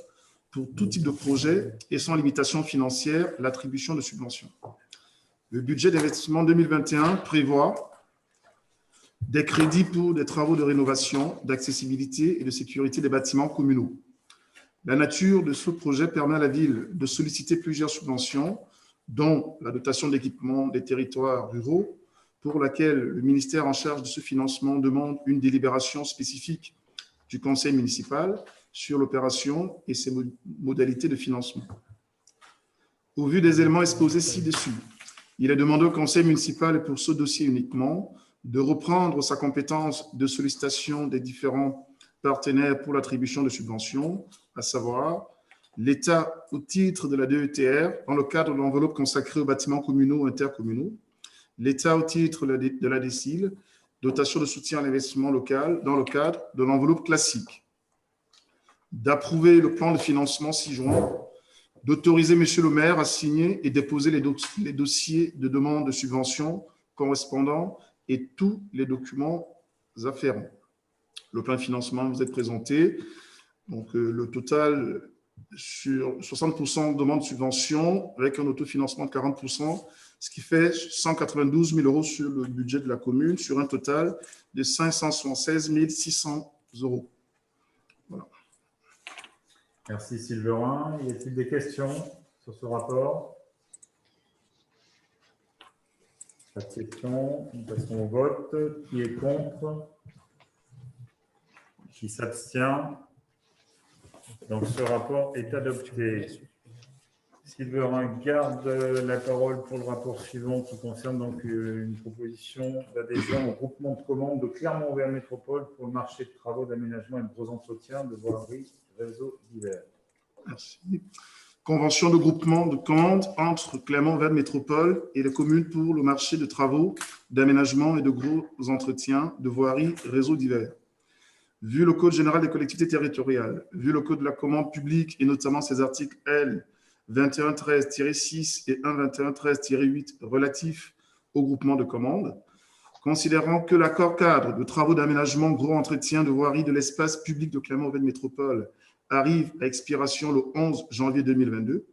pour tout type de projet et sans limitation financière l'attribution de subventions. Le budget d'investissement 2021 prévoit des crédits pour des travaux de rénovation, d'accessibilité et de sécurité des bâtiments communaux. La nature de ce projet permet à la ville de solliciter plusieurs subventions, dont la dotation d'équipement des territoires ruraux, pour laquelle le ministère en charge de ce financement demande une délibération spécifique du conseil municipal sur l'opération et ses modalités de financement. Au vu des éléments exposés ci-dessus, il est demandé au conseil municipal, et pour ce dossier uniquement, de reprendre sa compétence de sollicitation des différents partenaires pour l'attribution de subventions, à savoir l'État au titre de la DETR dans le cadre de l'enveloppe consacrée aux bâtiments communaux ou intercommunaux, l'État au titre de la DECIL, dotation de soutien à l'investissement local dans le cadre de l'enveloppe classique, d'approuver le plan de financement ci-joint, d'autoriser M. le maire à signer et déposer les dossiers de demande de subvention correspondants et tous les documents afférents. Le plan de financement vous est présenté. Donc, le total sur 60% de demande de subvention avec un autofinancement de 40%, ce qui fait 192 000 € sur le budget de la commune, sur un total de 576 600 €. Voilà. Merci Sylvain. Y a-t-il des questions sur ce rapport? Pas de questions. Nous passons au vote. Qui est contre? Qui s'abstient? Donc ce rapport est adopté. Sylvain garde la parole pour le rapport suivant qui concerne donc une proposition d'adhésion au groupement de commandes de Clermont-Auvergne Métropole pour le marché de travaux d'aménagement et de gros entretiens de voiries réseaux divers. Merci. Convention de groupement de commandes entre Clermont-Verne Métropole et les communes pour le marché de travaux, d'aménagement et de gros entretiens de voiries, réseaux divers. Vu le Code général des collectivités territoriales, vu le Code de la commande publique et notamment ses articles L 2113-6 et 12113-8 relatifs au groupement de commandes, considérant que l'accord cadre de travaux d'aménagement gros entretien de voiries de l'espace public de Clermont-Verne Métropole arrive à expiration le 11 janvier 2022,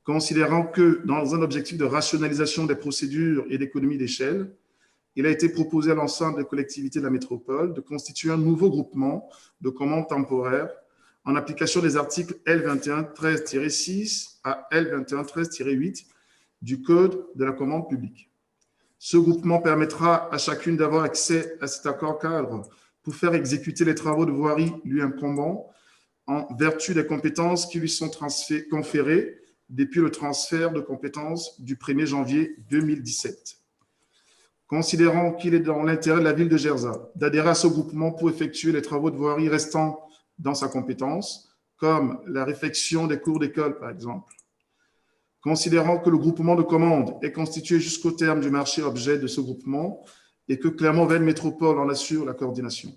considérant que dans un objectif de rationalisation des procédures et d'économie d'échelle, il a été proposé à l'ensemble des collectivités de la métropole de constituer un nouveau groupement de commandes temporaires en application des articles L2113-6 à L2113-8 du Code de la commande publique. Ce groupement permettra à chacune d'avoir accès à cet accord cadre pour faire exécuter les travaux de voirie lui incombant en vertu des compétences qui lui sont conférées depuis le transfert de compétences du 1er janvier 2017. Considérant qu'il est dans l'intérêt de la ville de Gerzat d'adhérer à ce groupement pour effectuer les travaux de voirie restants dans sa compétence, comme la réfection des cours d'école par exemple. Considérant que le groupement de commande est constitué jusqu'au terme du marché objet de ce groupement et que Clermont-Verne Métropole en assure la coordination.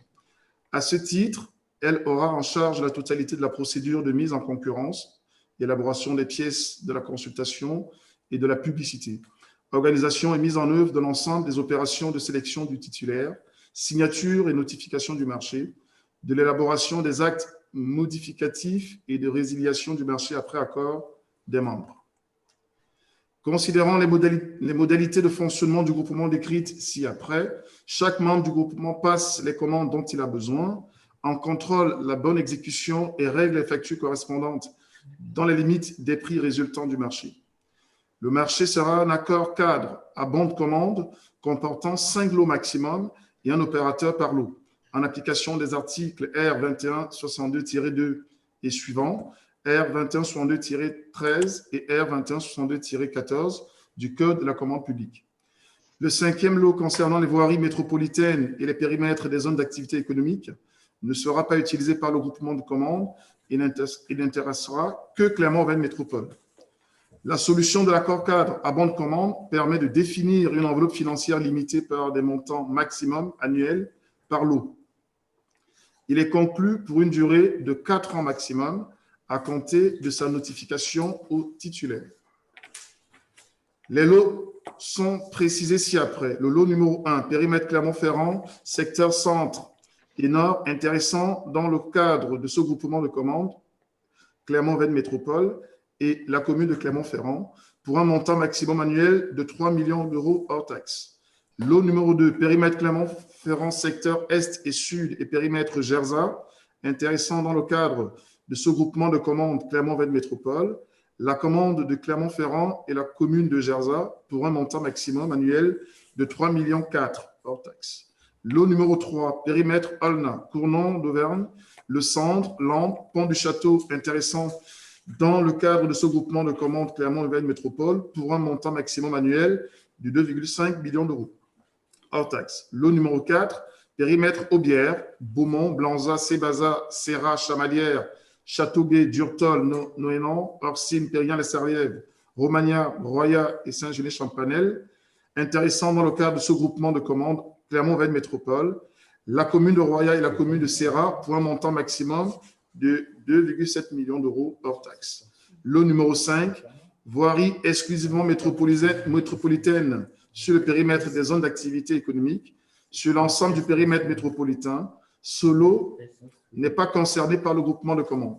À ce titre, elle aura en charge la totalité de la procédure de mise en concurrence, élaboration des pièces de la consultation et de la publicité, organisation et mise en œuvre de l'ensemble des opérations de sélection du titulaire, signature et notification du marché, de l'élaboration des actes modificatifs et de résiliation du marché après accord des membres. Considérant les modalités de fonctionnement du groupement décrites ci-après, chaque membre du groupement passe les commandes dont il a besoin, en contrôle la bonne exécution et règle les factures correspondantes dans les limites des prix résultants du marché. Le marché sera un accord cadre à bon de commande comportant 5 lots maximum et un opérateur par lot, en application des articles R2162-2 et suivants, R2162-13 et R2162-14 du Code de la commande publique. Le 5e lot concernant les voiries métropolitaines et les périmètres des zones d'activité économique ne sera pas utilisé par le groupement de commande et n'intéressera que Clermont-Verne Métropole. La solution de l'accord cadre à bon de commande permet de définir une enveloppe financière limitée par des montants maximum annuels par lot. Il est conclu pour une durée de 4 ans maximum à compter de sa notification au titulaire. Les lots sont précisés ci-après. Le lot numéro 1, périmètre Clermont-Ferrand, secteur centre et nord, intéressant dans le cadre de ce groupement de commandes, Clermont-Verne Métropole et la commune de Clermont-Ferrand, pour un montant maximum annuel de 3 millions d'euros hors taxes. Lot numéro 2, périmètre Clermont-Ferrand, secteur est et sud et périmètre Gerzat, intéressant dans le cadre de ce groupement de commandes Clermont-Verne Métropole, la commande de Clermont-Ferrand et la commune de Gerzat pour un montant maximum annuel de 3,4 millions hors taxes. Lot numéro 3, périmètre Aulnat, Cournon d'Auvergne, Le Cendre, Lampe, Pont du Château, intéressant dans le cadre de ce groupement de commandes Clermont-Verne Métropole pour un montant maximum annuel de 2,5 millions d'euros hors taxes. Lot numéro 4, périmètre Aubière, Beaumont, Blanza, Sébaza, Serra, Chamalières, Châteauguay, Durtol, Noénan, Orsine, Périen-les-Sarrièves, Romagna, Roya et Saint-Genès-Champanel, intéressant dans le cadre de ce groupement de commandes Clermont-Verne Métropole, la commune de Roya et la commune de Serra pour un montant maximum de 2,7 millions d'euros hors taxes. Lot numéro 5, voirie exclusivement métropolitaine sur le périmètre des zones d'activité économique, sur l'ensemble du périmètre métropolitain. Ce lot n'est pas concerné par le groupement de commandes.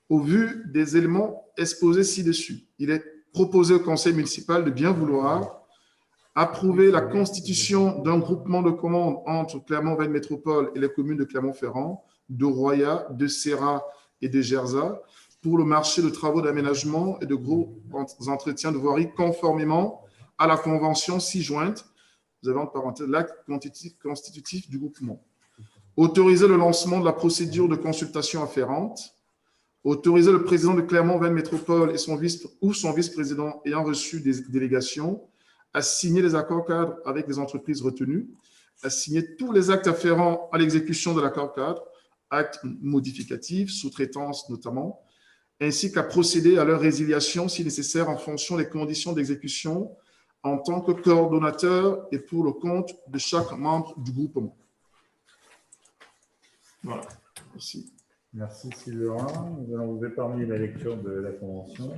Au vu des éléments exposés ci-dessus, il est proposé au conseil municipal de bien vouloir approuver la constitution d'un groupement de commandes entre Clermont-Verne Métropole et les communes de Clermont-Ferrand, de Roya, de Serra et de Gerzat pour le marché de travaux d'aménagement et de gros entretiens de voirie conformément à la convention ci-jointe, vous avez en parenthèse l'acte constitutif du groupement. Autoriser le lancement de la procédure de consultation afférente, autoriser le président de Clermont-Verne Métropole et son vice-président ayant reçu des délégations à signer les accords cadres avec les entreprises retenues, à signer tous les actes afférents à l'exécution de l'accord cadre, actes modificatifs, sous-traitance notamment, ainsi qu'à procéder à leur résiliation si nécessaire en fonction des conditions d'exécution en tant que coordonnateur et pour le compte de chaque membre du groupement. Voilà. Merci. Merci Sylvain. Nous allons vous épargner la lecture de la convention.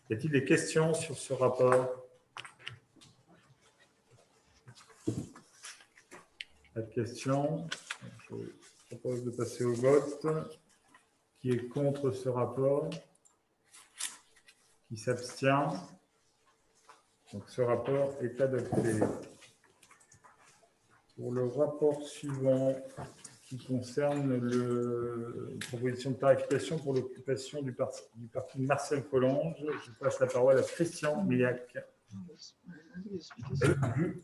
Y a-t-il des questions sur ce rapport? Pas de questions. Je vous propose de passer au vote. Qui est contre ce rapport? Qui s'abstient? Donc ce rapport est adopté. Pour le rapport suivant, qui concerne la proposition de tarification pour l'occupation du parking Marcel Collonges, je passe la parole à Christian Millac.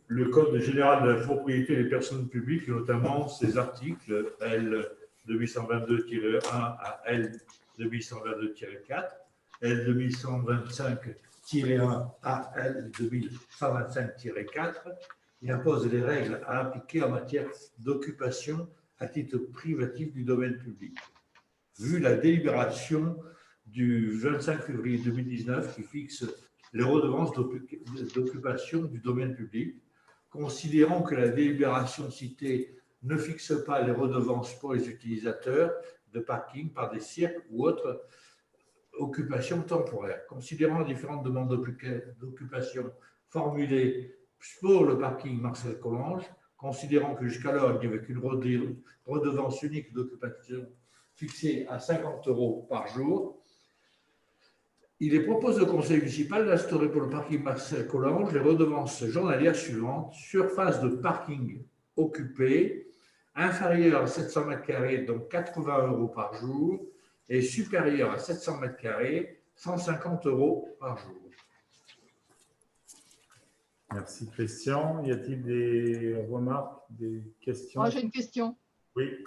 Le Code général de la propriété des personnes publiques, notamment ses articles L 2822-1 à L 2822-4, L 2125-1 à L 2125-4, il impose les règles à appliquer en matière d'occupation à titre privatif du domaine public. Vu la délibération du 25 février 2019 qui fixe les redevances d'occupation du domaine public, considérant que la délibération citée ne fixe pas les redevances pour les utilisateurs de parking par des cirques ou autres occupations temporaires, considérant les différentes demandes d'occupation formulées pour le parking Marcel Collonges, considérant que jusqu'alors il n'y avait qu'une redevance unique d'occupation fixée à 50 € par jour, il est proposé au conseil municipal d'instaurer pour le parking Marcel Collonges les redevances journalières suivantes: surface de parking occupée inférieure à 700 m², donc 80 € par jour, et supérieure à 700 m², 150 € par jour. Merci Christian. Y a-t-il des remarques, des questions? Moi, j'ai une question. Oui.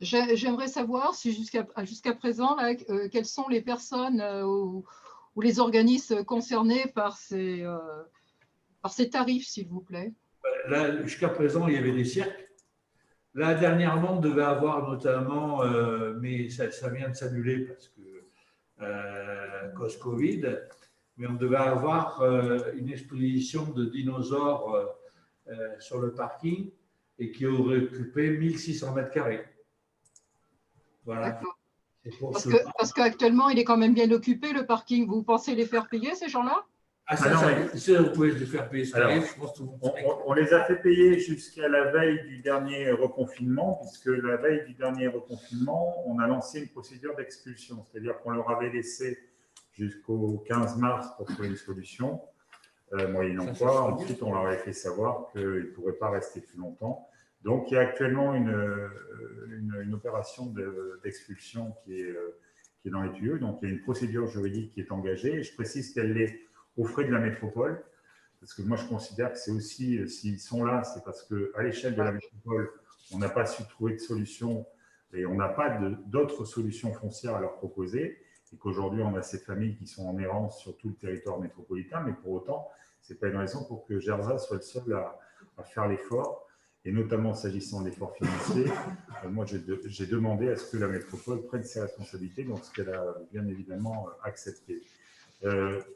J'aimerais savoir si jusqu'à présent, là, quelles sont les personnes ou les organismes concernés par ces tarifs, s'il vous plaît. Là, jusqu'à présent, il y avait des cirques. Là, dernièrement, on devait avoir notamment, mais ça vient de s'annuler parce que cause Covid, mais on devait avoir une exposition de dinosaures sur le parking et qui aurait occupé 1600 m². Voilà. Parce qu'actuellement, il est quand même bien occupé, le parking. Vous pensez les faire payer, ces gens-là? Vous pouvez les faire payer. On les a fait payer jusqu'à la veille du dernier reconfinement, puisque la veille du dernier reconfinement, on a lancé une procédure d'expulsion. C'est-à-dire qu'on leur avait laissé jusqu'au 15 mars pour trouver une solution, moyennant quoi, ensuite on leur avait fait savoir qu'ils ne pourraient pas rester plus longtemps. Donc il y a actuellement une opération d'expulsion qui est dans les tuyaux. Donc il y a une procédure juridique qui est engagée. Et je précise qu'elle est aux frais de la métropole, parce que moi je considère que c'est aussi, s'ils sont là, c'est parce qu'à l'échelle de la métropole, on n'a pas su trouver de solution et on n'a pas d'autres solutions foncières à leur proposer. Et qu'aujourd'hui, on a ces familles qui sont en errance sur tout le territoire métropolitain, mais pour autant, ce n'est pas une raison pour que Gerzat soit le seul à faire l'effort, et notamment s'agissant de l'effort financier. Moi, j'ai demandé à ce que la métropole prenne ses responsabilités, donc ce qu'elle a bien évidemment accepté.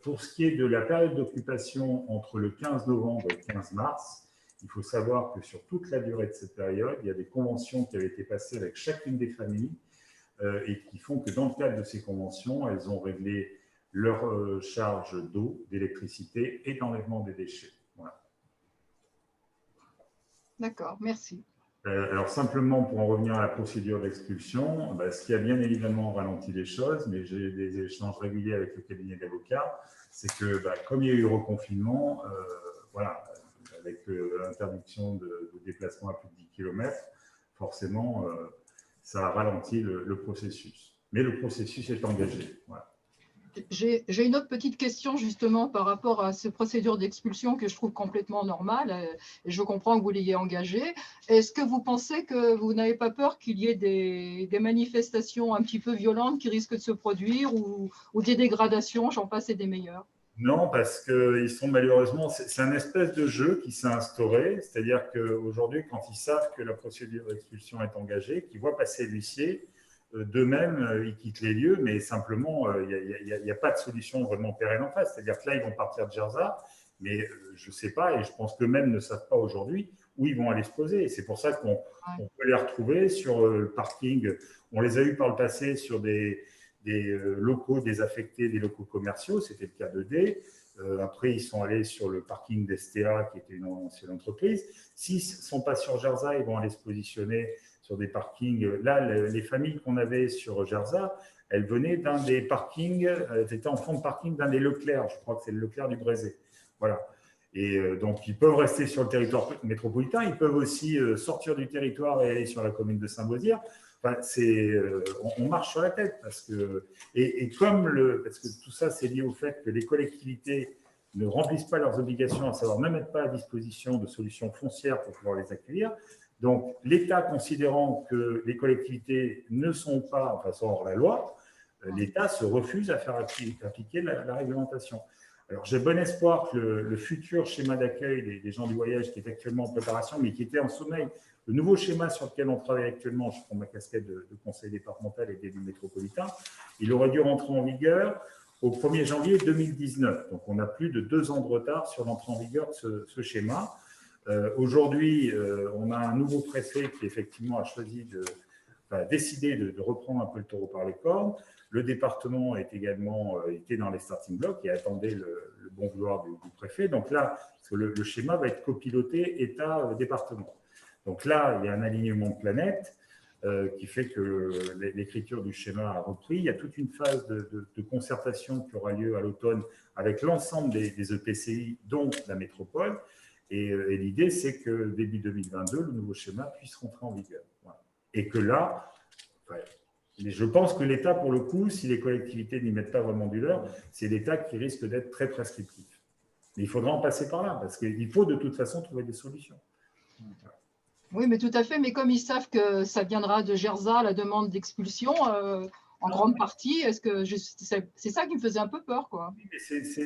Pour ce qui est de la période d'occupation entre le 15 novembre et le 15 mars, il faut savoir que sur toute la durée de cette période, il y a des conventions qui avaient été passées avec chacune des familles, et qui font que dans le cadre de ces conventions, elles ont réglé leurs charges d'eau, d'électricité et d'enlèvement des déchets. Voilà. D'accord, merci. Alors simplement pour en revenir à la procédure d'expulsion, ce qui a bien évidemment ralenti les choses, mais j'ai des échanges réguliers avec le cabinet d'avocats, c'est que comme il y a eu le reconfinement, voilà, avec l'interdiction de déplacement à plus de 10 km, forcément, ça a ralenti le processus. Mais le processus est engagé. Voilà. J'ai une autre petite question justement par rapport à cette procédure d'expulsion que je trouve complètement normale. Et je comprends que vous l'ayez engagée. Est-ce que vous pensez que vous n'avez pas peur qu'il y ait des manifestations un petit peu violentes qui risquent de se produire ou des dégradations, j'en passe et des meilleurs? Non, parce qu'ils sont malheureusement, c'est un espèce de jeu qui s'est instauré, c'est-à-dire qu'aujourd'hui, quand ils savent que la procédure d'expulsion est engagée, qu'ils voient passer l'huissier, d'eux-mêmes, ils quittent les lieux, mais simplement, il n'y a pas de solution vraiment pérenne en face. C'est-à-dire que là, ils vont partir de Jersey, mais je ne sais pas, et je pense qu'eux-mêmes ne savent pas aujourd'hui où ils vont aller se poser. Et c'est pour ça qu'on peut les retrouver sur le parking. On les a eus par le passé sur des locaux désaffectés, des locaux commerciaux, c'était le cas de D. Après, ils sont allés sur le parking d'STA, qui était une ancienne entreprise. S'ils ne sont pas sur Jersey, ils vont aller se positionner sur des parkings. Là, les familles qu'on avait sur Jersey, elles venaient d'un des parkings, elles étaient en fond de parking d'un des Leclerc, je crois que c'est le Leclerc du Brézé. Voilà. Et donc, ils peuvent rester sur le territoire métropolitain, ils peuvent aussi sortir du territoire et aller sur la commune de Saint-Beauzire. Enfin, on marche sur la tête parce que tout ça, c'est lié au fait que les collectivités ne remplissent pas leurs obligations, à savoir ne mettent pas à disposition de solutions foncières pour pouvoir les accueillir. Donc, l'État, considérant que les collectivités ne sont pas, enfin, sont hors la loi, l'État se refuse à faire appliquer la réglementation. Alors, j'ai bon espoir que le futur schéma d'accueil des gens du voyage qui est actuellement en préparation, mais qui était en sommeil, le nouveau schéma sur lequel on travaille actuellement, je prends ma casquette de conseil départemental et d'élu métropolitain, il aurait dû rentrer en vigueur au 1er janvier 2019. Donc, on a plus de 2 ans de retard sur l'entrée en vigueur de ce schéma. Aujourd'hui, on a un nouveau préfet qui, effectivement, a décidé de reprendre un peu le taureau par les cornes. Le département était dans les starting blocks et attendait le bon vouloir du préfet. Donc là, le schéma va être copiloté État-département. Donc là, il y a un alignement de planètes qui fait que l'écriture du schéma a repris. Il y a toute une phase de concertation qui aura lieu à l'automne avec l'ensemble des EPCI, dont la métropole. Et l'idée, c'est que début 2022, le nouveau schéma puisse rentrer en vigueur. Voilà. Et que là, je pense que l'État, pour le coup, si les collectivités n'y mettent pas vraiment du leur, c'est l'État qui risque d'être très prescriptif. Mais il faudra en passer par là, parce qu'il faut de toute façon trouver des solutions. Voilà. Oui, mais tout à fait. Mais comme ils savent que ça viendra de Jersey, la demande d'expulsion, en grande partie, c'est ça qui me faisait un peu peur, quoi. Oui, mais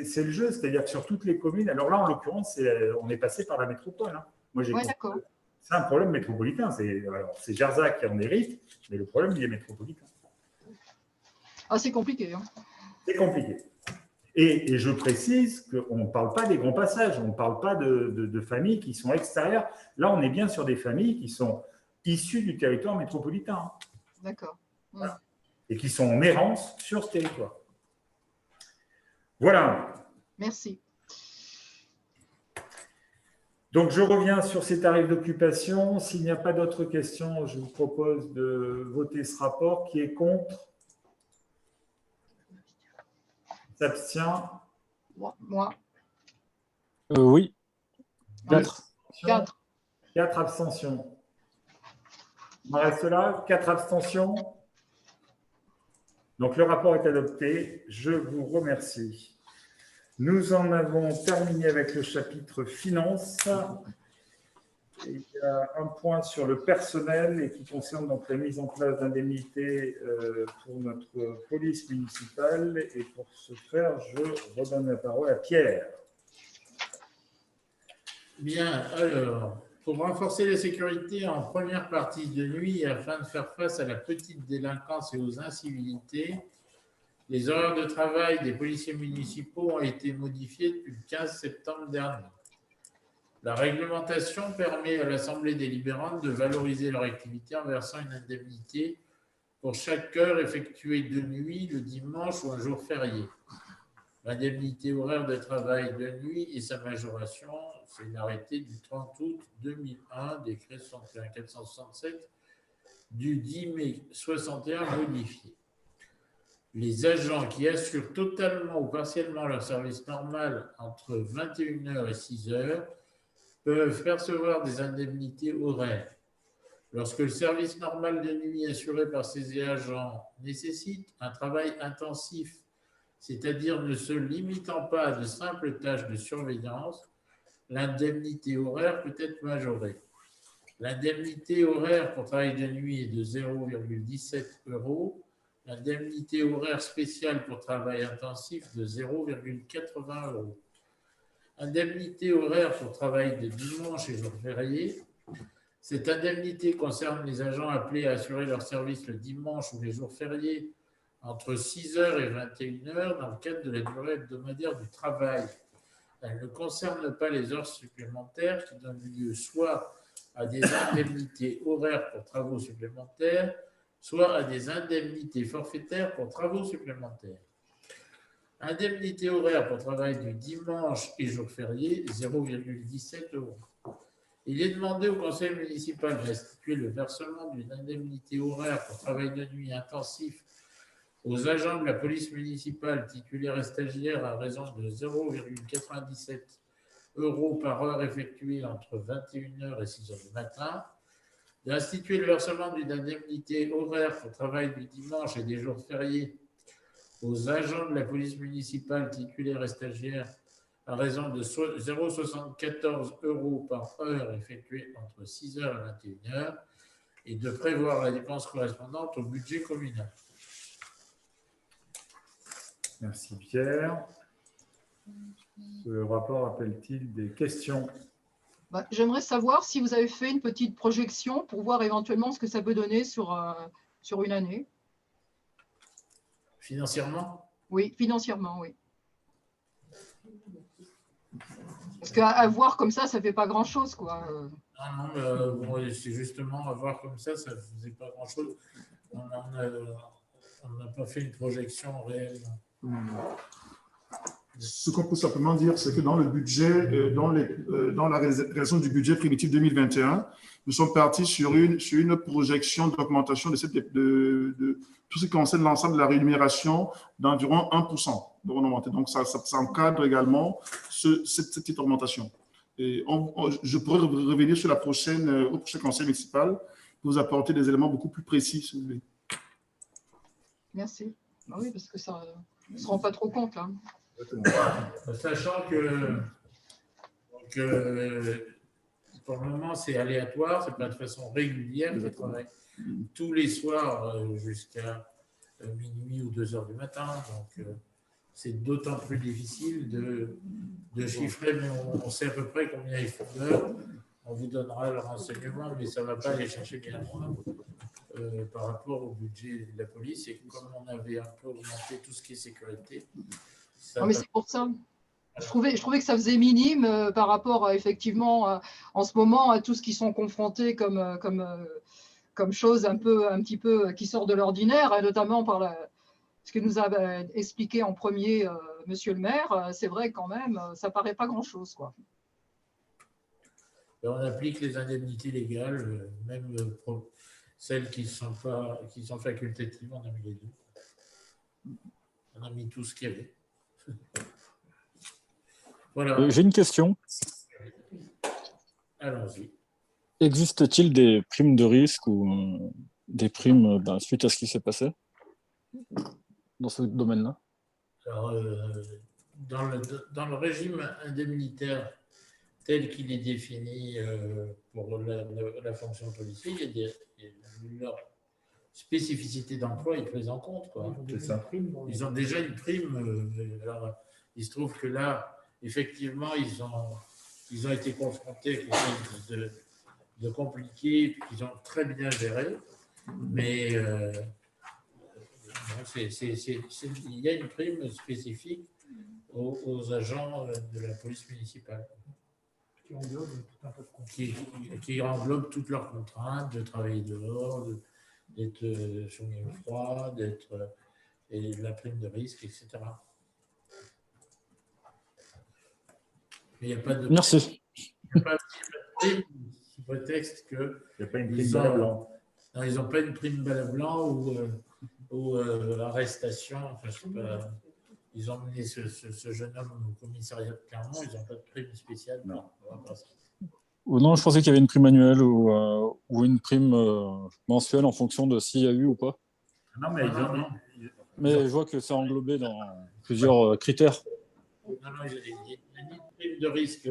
c'est le jeu, c'est-à-dire que sur toutes les communes, alors là, en l'occurrence, on est passé par la métropole. Hein. Moi, d'accord. C'est un problème métropolitain. C'est Jersey qui en hérite, mais le problème, il est métropolitain. Ah, c'est compliqué. Hein. C'est compliqué. Et je précise qu'on ne parle pas des grands passages, on ne parle pas de familles qui sont extérieures. Là, on est bien sur des familles qui sont issues du territoire métropolitain. Hein. D'accord. Voilà. Et qui sont en errance sur ce territoire. Voilà. Merci. Donc, je reviens sur ces tarifs d'occupation. S'il n'y a pas d'autres questions, je vous propose de voter ce rapport. Qui est contre? S'abstient? Moi. Oui. 4. 4 abstentions. On reste là. 4 abstentions. Donc, le rapport est adopté. Je vous remercie. Nous en avons terminé avec le chapitre finances. Il y a un point sur le personnel et qui concerne donc la mise en place d'indemnités pour notre police municipale. Et pour ce faire, je redonne la parole à Pierre. Bien, alors, pour renforcer la sécurité en première partie de nuit et afin de faire face à la petite délinquance et aux incivilités, les horaires de travail des policiers municipaux ont été modifiés depuis le 15 septembre dernier. La réglementation permet à l'Assemblée délibérante de valoriser leur activité en versant une indemnité pour chaque heure effectuée de nuit, le dimanche ou un jour férié. L'indemnité horaire de travail de nuit et sa majoration, c'est l'arrêté du 30 août 2001, décret 61-467, du 10 mai 61 modifié. Les agents qui assurent totalement ou partiellement leur service normal entre 21h et 6h peuvent percevoir des indemnités horaires. Lorsque le service normal de nuit assuré par ces agents nécessite un travail intensif, c'est-à-dire ne se limitant pas à de simples tâches de surveillance, l'indemnité horaire peut être majorée. L'indemnité horaire pour travail de nuit est de 0,17 €. L'indemnité horaire spéciale pour travail intensif de 0,80 €. Indemnité horaire pour travail de dimanche et jour férié, Cette indemnité concerne les agents appelés à assurer leur service le dimanche ou les jours fériés entre 6h et 21h dans le cadre de la durée hebdomadaire du travail. Elle ne concerne pas les heures supplémentaires qui donnent lieu soit à des indemnités horaires pour travaux supplémentaires, soit à des indemnités forfaitaires pour travaux supplémentaires. Indemnité horaire pour travail du dimanche et jour férié, 0,17 €. Il est demandé au conseil municipal d'instituer le versement d'une indemnité horaire pour travail de nuit intensif aux agents de la police municipale titulaires et stagiaires à raison de 0,97 € par heure effectuée entre 21h et 6h du matin, d'instituer le versement d'une indemnité horaire pour travail du dimanche et des jours fériés aux agents de la police municipale titulaires et stagiaires à raison de 0,74 € par heure effectuée entre 6h et 21h et de prévoir la dépense correspondante au budget communal. Merci Pierre. Ce rapport appelle-t-il des questions? J'aimerais savoir si vous avez fait une petite projection pour voir éventuellement ce que ça peut donner sur une année. Financièrement? Oui, financièrement, oui. Parce qu'à voir comme ça ne fait pas grand-chose, quoi. Non, c'est justement à voir comme ça ne faisait pas grand-chose. On n'a pas fait une projection réelle. Ce qu'on peut simplement dire, c'est que dans le budget, dans la réalisation du budget primitif 2021, nous sommes partis sur une projection d'augmentation de tout ce qui concerne l'ensemble de la rémunération d'environ 1% de remonter. Donc, ça encadre également cette petite augmentation. Et je pourrais revenir sur au prochain conseil municipal pour vous apporter des éléments beaucoup plus précis, si vous voulez. Merci. Oui, parce que ça ne se rend pas trop compte, là. Sachant que pour le moment, c'est aléatoire, ce n'est pas de façon régulière, je travaille tous les soirs jusqu'à minuit ou 2h du matin. Donc, c'est d'autant plus difficile de chiffrer, mais on sait à peu près combien il faut d'heures. On vous donnera le renseignement, mais ça ne va pas aller chercher bien loin par rapport au budget de la police. Et comme on avait un peu augmenté tout ce qui est sécurité, non, mais c'est pour ça. Je trouvais que ça faisait minime par rapport effectivement en ce moment à tout ce qui sont confrontés comme chose un petit peu qui sort de l'ordinaire, notamment par ce que nous a expliqué en premier Monsieur le maire. C'est vrai quand même, ça paraît pas grand-chose, quoi. Et on applique les indemnités légales, même celles qui sont facultatives, on a mis les deux. On a mis tout ce qu'il y avait. Voilà. J'ai une question. Allons-y. Existe-t-il des primes de risque ou des primes suite à ce qui s'est passé dans ce domaine-là? Alors, dans le régime indemnitaire tel qu'il est défini pour la fonction policière, il y a leur spécificité d'emploi est prise en compte, quoi. Ils ont déjà une prime. Alors, il se trouve que là, effectivement, ils ont été confrontés à quelque chose de compliqué, qu'ils ont très bien géré, mais il y a une prime spécifique aux agents de la police municipale qui englobe toutes leurs contraintes de travailler dehors, d'être soumis au froid, et la prime de risque, etc. Mais il n'y a pas de Merci. Il n'y a pas de prime sous prétexte que il n'y a pas une prime balle blanc. Non, ils n'ont pas une prime balle blanc ou arrestation. Enfin, je sais pas, ils ont mené ce jeune homme au commissariat de Clermont, ils n'ont pas de prime spéciale. Non. Ou non, je pensais qu'il y avait une prime annuelle ou une prime mensuelle en fonction de s'il y a eu ou pas. Non, mais mais je vois que c'est englobé dans plusieurs critères. Non, il n'y a ni de prime de risque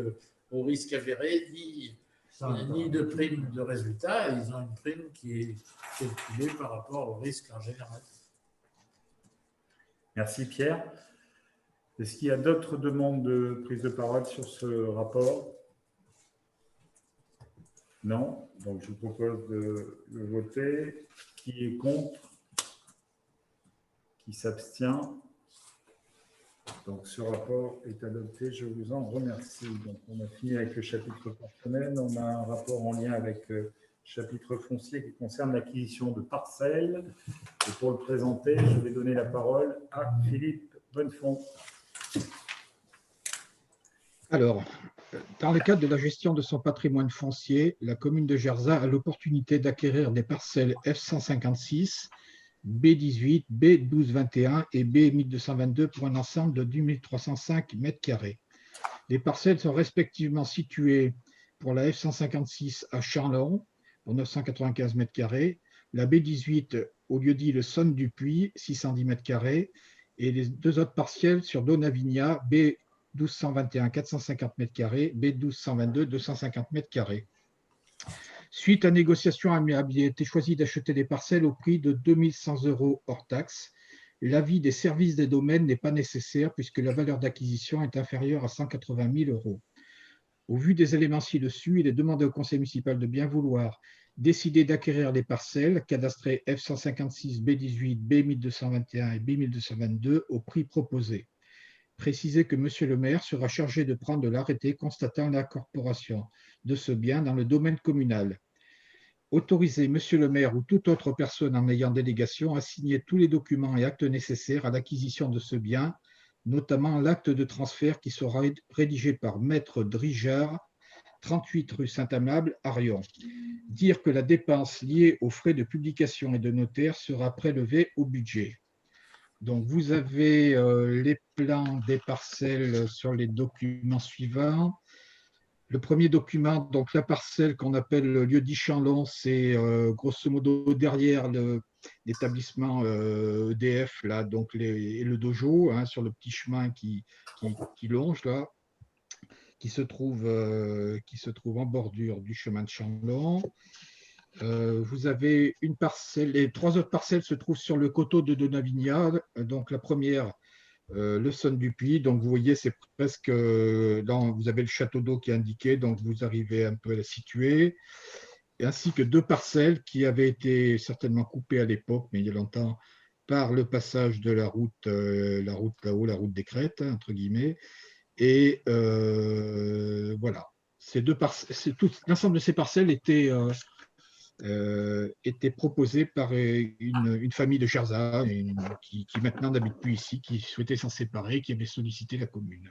au risque avéré, ni de prime de résultat. Ils ont une prime qui est calculée par rapport au risque en général. Merci Pierre. Est-ce qu'il y a d'autres demandes de prise de parole sur ce rapport? Non. Donc, je vous propose de le voter. Qui est contre? Qui s'abstient? Donc, ce rapport est adopté. Je vous en remercie. Donc, on a fini avec le chapitre personnel. On a un rapport en lien avec le chapitre foncier qui concerne l'acquisition de parcelles. Et pour le présenter, je vais donner la parole à Philippe Bonnefond. Alors, dans le cadre de la gestion de son patrimoine foncier, la commune de Gerzat a l'opportunité d'acquérir des parcelles F156, B18, B1221 et B1222 pour un ensemble de 10 305 m². Les parcelles sont respectivement situées pour la F156 à Chanlon pour 995 m², la B18 au lieu-dit le Sonne du Puy, 610 m², et les deux autres parcelles sur Donavigna, B1221, 450 m², B1222, 250 m². Suite à négociation amiable, il a été choisi d'acheter des parcelles au prix de 2 100 € hors taxe. L'avis des services des domaines n'est pas nécessaire puisque la valeur d'acquisition est inférieure à 180 000 €. Au vu des éléments ci-dessus, il est demandé au conseil municipal de bien vouloir décider d'acquérir les parcelles cadastrées F156, B18, B1221 et B1222 au prix proposé. Préciser que Monsieur le maire sera chargé de prendre l'arrêté constatant l'incorporation de ce bien dans le domaine communal. Autoriser Monsieur le maire ou toute autre personne en ayant délégation à signer tous les documents et actes nécessaires à l'acquisition de ce bien, notamment l'acte de transfert qui sera rédigé par Maître Drigard, 38 rue Saint-Amable, Arion. Dire que la dépense liée aux frais de publication et de notaire sera prélevée au budget. Donc, vous avez les plans des parcelles sur les documents suivants. Le premier document, donc la parcelle qu'on appelle le lieu-dit Chanlon, c'est grosso modo derrière l'établissement EDF, là, donc et le dojo, hein, sur le petit chemin qui longe, là, qui se trouve en bordure du chemin de Chanlon. Vous avez une parcelle, les trois autres parcelles se trouvent sur le coteau de Donavigna. Donc la première, le Sonne du Puy. Donc vous voyez, c'est presque vous avez le château d'eau qui est indiqué, donc vous arrivez un peu à la situer. Ainsi que deux parcelles qui avaient été certainement coupées à l'époque, mais il y a longtemps, par le passage de la route là-haut, la route des Crêtes, entre guillemets. Et voilà. L'ensemble de ces parcelles était proposé par une famille de Gerzat qui maintenant n'habite plus ici, qui souhaitait s'en séparer, qui avait sollicité la commune.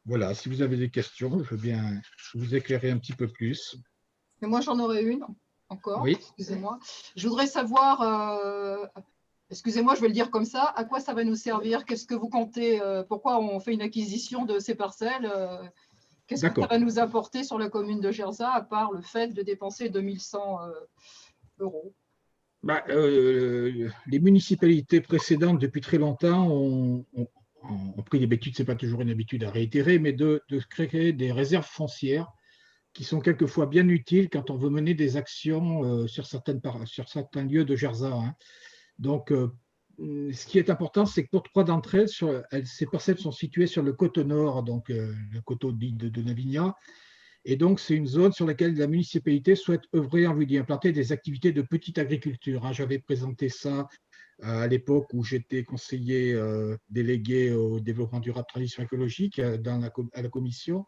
Voilà, si vous avez des questions, je veux bien vous éclairer un petit peu plus. Mais moi, j'en aurais une encore, oui. Excusez-moi. Je voudrais savoir, excusez-moi, je vais le dire comme ça, à quoi ça va nous servir? Qu'est-ce que vous comptez? Pourquoi on fait une acquisition de ces parcelles? Qu'est-ce que ça va nous apporter sur la commune de Gerzat, à part le fait de dépenser 2100 €? Les municipalités précédentes, depuis très longtemps, ont pris l'habitude, ce n'est pas toujours une habitude à réitérer, mais de créer des réserves foncières qui sont quelquefois bien utiles quand on veut mener des actions sur certains lieux de Gerzat, hein. Donc, ce qui est important, c'est que pour trois d'entre elles, ces parcelles sont situées sur le coteau nord, donc le coteau dit de Donavigna. Et donc, c'est une zone sur laquelle la municipalité souhaite œuvrer en vue d'y implanter des activités de petite agriculture, hein. J'avais présenté ça à l'époque où j'étais conseiller délégué au développement durable transition écologique à la commission.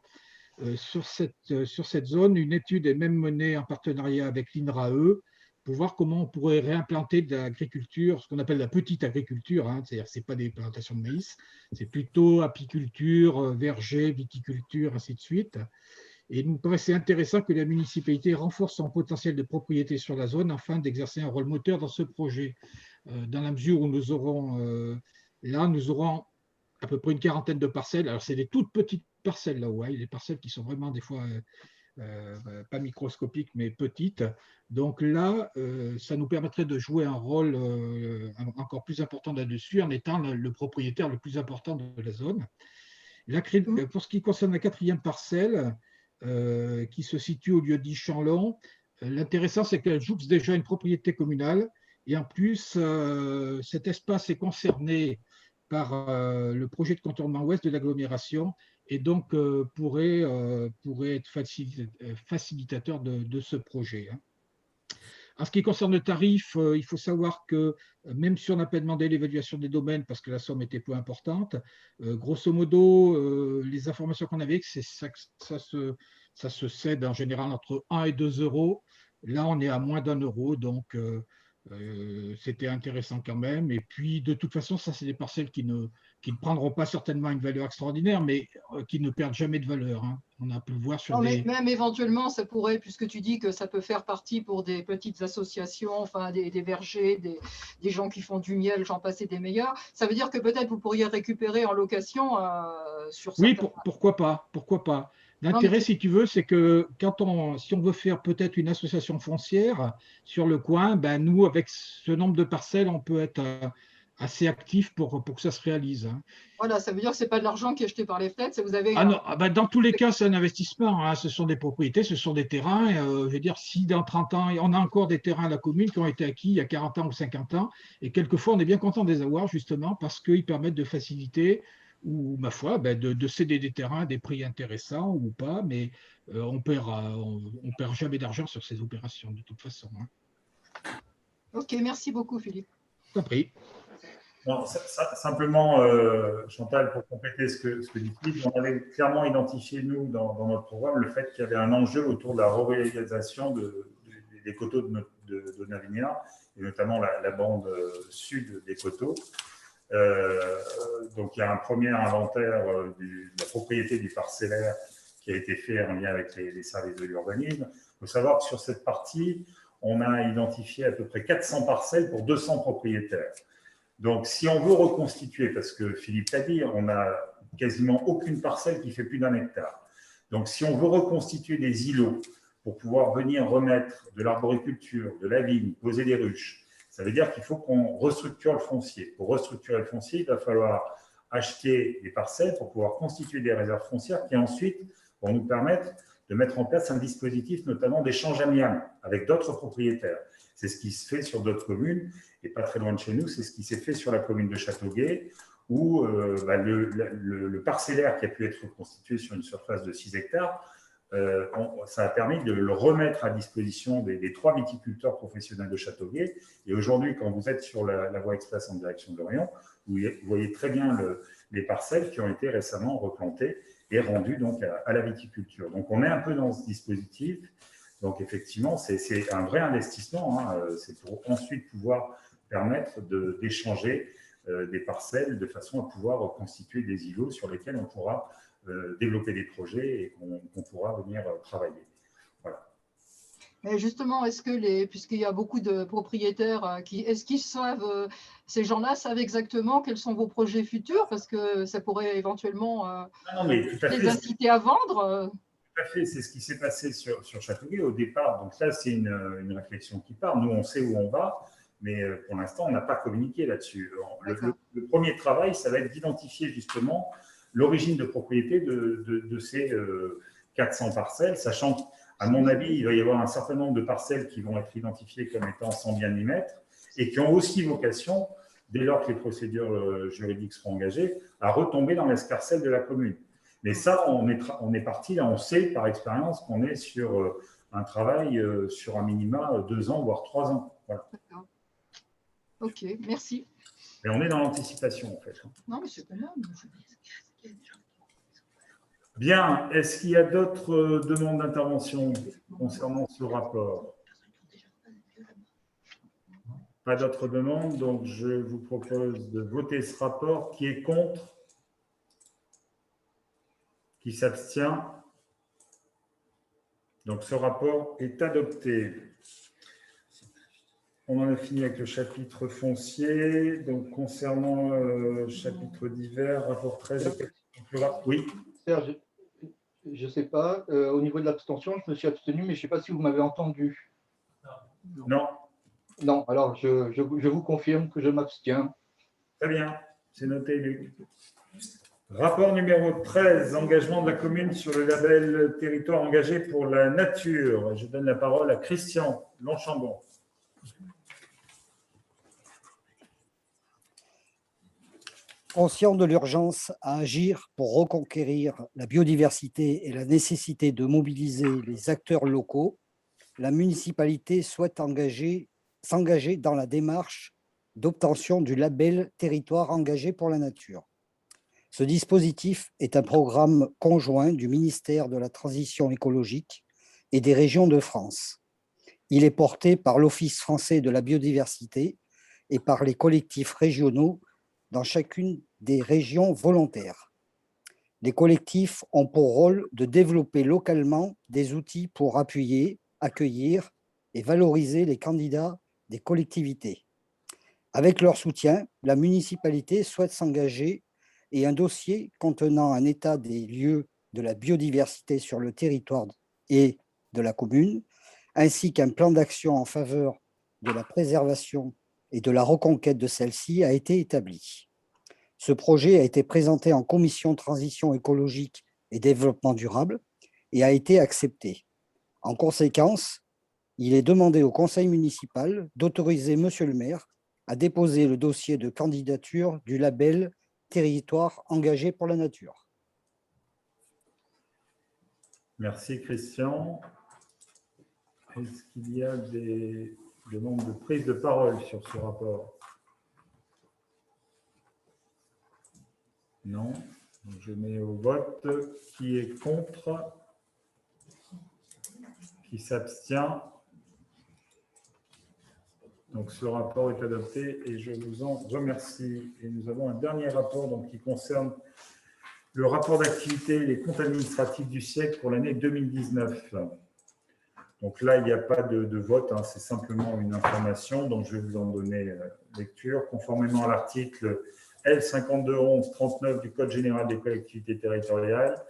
Sur cette zone, une étude est même menée en partenariat avec l'INRAE pour voir comment on pourrait réimplanter de l'agriculture, ce qu'on appelle la petite agriculture, hein, c'est-à-dire ce n'est pas des plantations de maïs, c'est plutôt apiculture, verger, viticulture, ainsi de suite. Et il nous paraissait intéressant que la municipalité renforce son potentiel de propriété sur la zone afin d'exercer un rôle moteur dans ce projet. Dans la mesure où nous aurons à peu près une quarantaine de parcelles. Alors, c'est des toutes petites parcelles là-haut, hein, des parcelles qui sont vraiment des fois pas microscopiques, mais petites. Donc là, ça nous permettrait de jouer un rôle encore plus important là-dessus en étant le propriétaire le plus important de la zone. Pour ce qui concerne la quatrième parcelle, qui se situe au lieu-dit Chanlon, l'intéressant, c'est qu'elle jouxte déjà une propriété communale et en plus, cet espace est concerné par le projet de contournement ouest de l'agglomération et donc pourrait être facilitateur de ce projet. En ce qui concerne le tarif, il faut savoir que même si on n'a pas demandé l'évaluation des domaines parce que la somme était peu importante, grosso modo, les informations qu'on avait, c'est ça se cède en général entre 1 et 2 euros. Là, on est à moins d'1 euro, donc c'était intéressant quand même. Et puis, de toute façon, ça, c'est des parcelles qui ne prendront pas certainement une valeur extraordinaire, mais qui ne perdent jamais de valeur. On a pu le voir sur mais même éventuellement, ça pourrait, puisque tu dis que ça peut faire partie pour des petites associations, enfin des vergers, des gens qui font du miel, j'en passe et des meilleurs, ça veut dire que peut-être vous pourriez récupérer en location sur Oui, certains... pourquoi pas. L'intérêt, si tu veux, c'est que si on veut faire peut-être une association foncière sur le coin, ben nous, avec ce nombre de parcelles, on peut être assez actif pour que ça se réalise. Voilà, ça veut dire que ce n'est pas de l'argent qui est jeté par les fenêtres, vous avez... Non, dans tous les cas, c'est un investissement. Ce sont des propriétés, ce sont des terrains. Je veux dire, si dans 30 ans, on a encore des terrains à la commune qui ont été acquis il y a 40 ans ou 50 ans, et quelquefois, on est bien content de les avoir, justement, parce qu'ils permettent de faciliter ou, ma foi, de céder des terrains à des prix intéressants ou pas, mais on perd jamais d'argent sur ces opérations, de toute façon. Ok, merci beaucoup, Philippe. Je t'en prie. Non, simplement, Chantal, pour compléter ce que dit Philippe, on avait clairement identifié, nous, dans notre programme, le fait qu'il y avait un enjeu autour de la reréalisation des coteaux de Navignard, et notamment la bande sud des coteaux. Donc, il y a un premier inventaire de la propriété du parcellaire qui a été fait en lien avec les services de l'urbanisme. Il faut savoir que sur cette partie, on a identifié à peu près 400 parcelles pour 200 propriétaires. Donc, si on veut reconstituer, parce que Philippe l'a dit, on n'a quasiment aucune parcelle qui fait plus d'1 hectare. Donc, si on veut reconstituer des îlots pour pouvoir venir remettre de l'arboriculture, de la vigne, poser des ruches, ça veut dire qu'il faut qu'on restructure le foncier. Pour restructurer le foncier, il va falloir acheter des parcelles pour pouvoir constituer des réserves foncières qui ensuite vont nous permettre de mettre en place un dispositif, notamment d'échange amiable avec d'autres propriétaires. C'est ce qui se fait sur d'autres communes, et pas très loin de chez nous, c'est ce qui s'est fait sur la commune de Châteauguay, où le parcellaire qui a pu être constitué sur une surface de 6 hectares, ça a permis de le remettre à disposition des 3 viticulteurs professionnels de Châteauguay. Et aujourd'hui, quand vous êtes sur la voie express en direction d'Orient, vous voyez très bien les parcelles qui ont été récemment replantées et rendues donc à la viticulture. Donc, on est un peu dans ce dispositif. Donc, effectivement, c'est un vrai investissement. C'est pour ensuite pouvoir permettre d'échanger des parcelles de façon à pouvoir constituer des îlots sur lesquels on pourra développer des projets et qu'on pourra venir travailler. Voilà. Mais justement, est-ce que puisqu'il y a beaucoup de propriétaires, est-ce qu'ils savent, ces gens-là savent exactement quels sont vos projets futurs? Parce que ça pourrait éventuellement les inciter à vendre. Tout à fait, c'est ce qui s'est passé sur Châteauguay au départ. Donc ça, c'est une réflexion qui part. Nous, on sait où on va, mais pour l'instant, on n'a pas communiqué là-dessus. Le premier travail, ça va être d'identifier justement l'origine de propriété de ces 400 parcelles, sachant qu'à mon avis, il va y avoir un certain nombre de parcelles qui vont être identifiées comme étant sans bien y mettre et qui ont aussi vocation, dès lors que les procédures juridiques seront engagées, à retomber dans l'escarcelle de la commune. Mais ça, on est parti, là, on sait par expérience qu'on est sur un travail sur un minima 2 ans, voire 3 ans. Voilà. Ok, merci. Et on est dans l'anticipation, en fait. Non, mais c'est pas mal. Bien, est-ce qu'il y a d'autres demandes d'intervention concernant ce rapport? Pas d'autres demandes, donc je vous propose de voter ce rapport. Qui est contre? Qui s'abstient? Donc, ce rapport est adopté. On en a fini avec le chapitre foncier. Donc, concernant le chapitre divers, rapport 13. Oui. Serge, je ne sais pas. Au niveau de l'abstention, je me suis abstenu, mais je ne sais pas si vous m'avez entendu. Non. Non, alors je vous confirme que je m'abstiens. Très bien, c'est noté, Luc. Rapport numéro 13, engagement de la commune sur le label territoire engagé pour la nature. Je donne la parole à Christian Longchambon. Conscient de l'urgence à agir pour reconquérir la biodiversité et la nécessité de mobiliser les acteurs locaux, la municipalité souhaite s'engager dans la démarche d'obtention du label Territoire engagé pour la nature. Ce dispositif est un programme conjoint du ministère de la Transition écologique et des régions de France. Il est porté par l'Office français de la biodiversité et par les collectifs régionaux dans chacune des régions volontaires. Les collectifs ont pour rôle de développer localement des outils pour appuyer, accueillir et valoriser les candidats des collectivités. Avec leur soutien, la municipalité souhaite s'engager et un dossier contenant un état des lieux de la biodiversité sur le territoire et de la commune, ainsi qu'un plan d'action en faveur de la préservation et de la reconquête de celle-ci a été établi. Ce projet a été présenté en commission transition écologique et développement durable et a été accepté. En conséquence, il est demandé au conseil municipal d'autoriser monsieur le maire à déposer le dossier de candidature du label Territoire engagé pour la nature. Merci Christian. Est-ce qu'il y a des demandes de prise de parole sur ce rapport? Non. Je mets au vote. Qui est contre? Qui s'abstient? Donc, ce rapport est adopté et je vous en remercie. Et nous avons un dernier rapport donc, qui concerne le rapport d'activité et les comptes administratifs du siècle pour l'année 2019. Donc là, il n'y a pas de vote, hein, c'est simplement une information. Donc, je vais vous en donner lecture. Conformément à l'article L5211-39 du Code général des collectivités territoriales,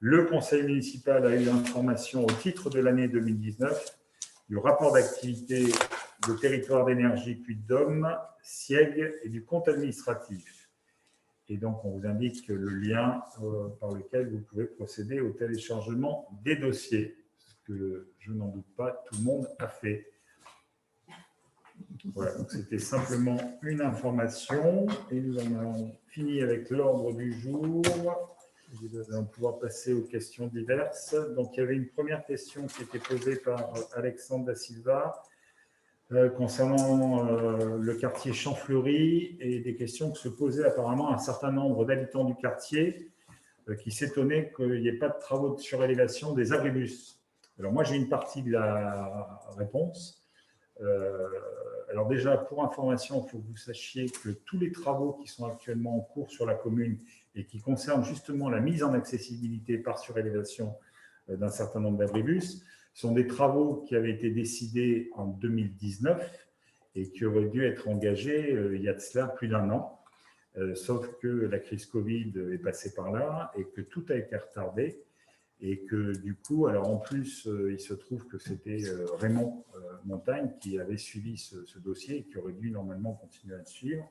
le conseil municipal a eu l'information au titre de l'année 2019 du rapport d'activité de territoire d'énergie Puy-de-Dôme, SIEG et du compte administratif. Et donc, on vous indique le lien par lequel vous pouvez procéder au téléchargement des dossiers, ce que je n'en doute pas, tout le monde a fait. Voilà, donc c'était simplement une information et nous en avons fini avec l'ordre du jour. Nous allons pouvoir passer aux questions diverses. Donc, il y avait une première question qui était posée par Alexandre Da Silva concernant le quartier Champfleury et des questions que se posaient apparemment un certain nombre d'habitants du quartier qui s'étonnaient qu'il n'y ait pas de travaux de surélévation des abribus. Alors, moi, j'ai une partie de la réponse. Alors déjà, pour information, il faut que vous sachiez que tous les travaux qui sont actuellement en cours sur la commune et qui concernent justement la mise en accessibilité par surélévation d'un certain nombre d'abribus sont des travaux qui avaient été décidés en 2019 et qui auraient dû être engagés il y a de cela plus d'un an, sauf que la crise Covid est passée par là et que tout a été retardé. Et que du coup, alors en plus, il se trouve que c'était Raymond Montagne qui avait suivi ce dossier et qui aurait dû normalement continuer à le suivre.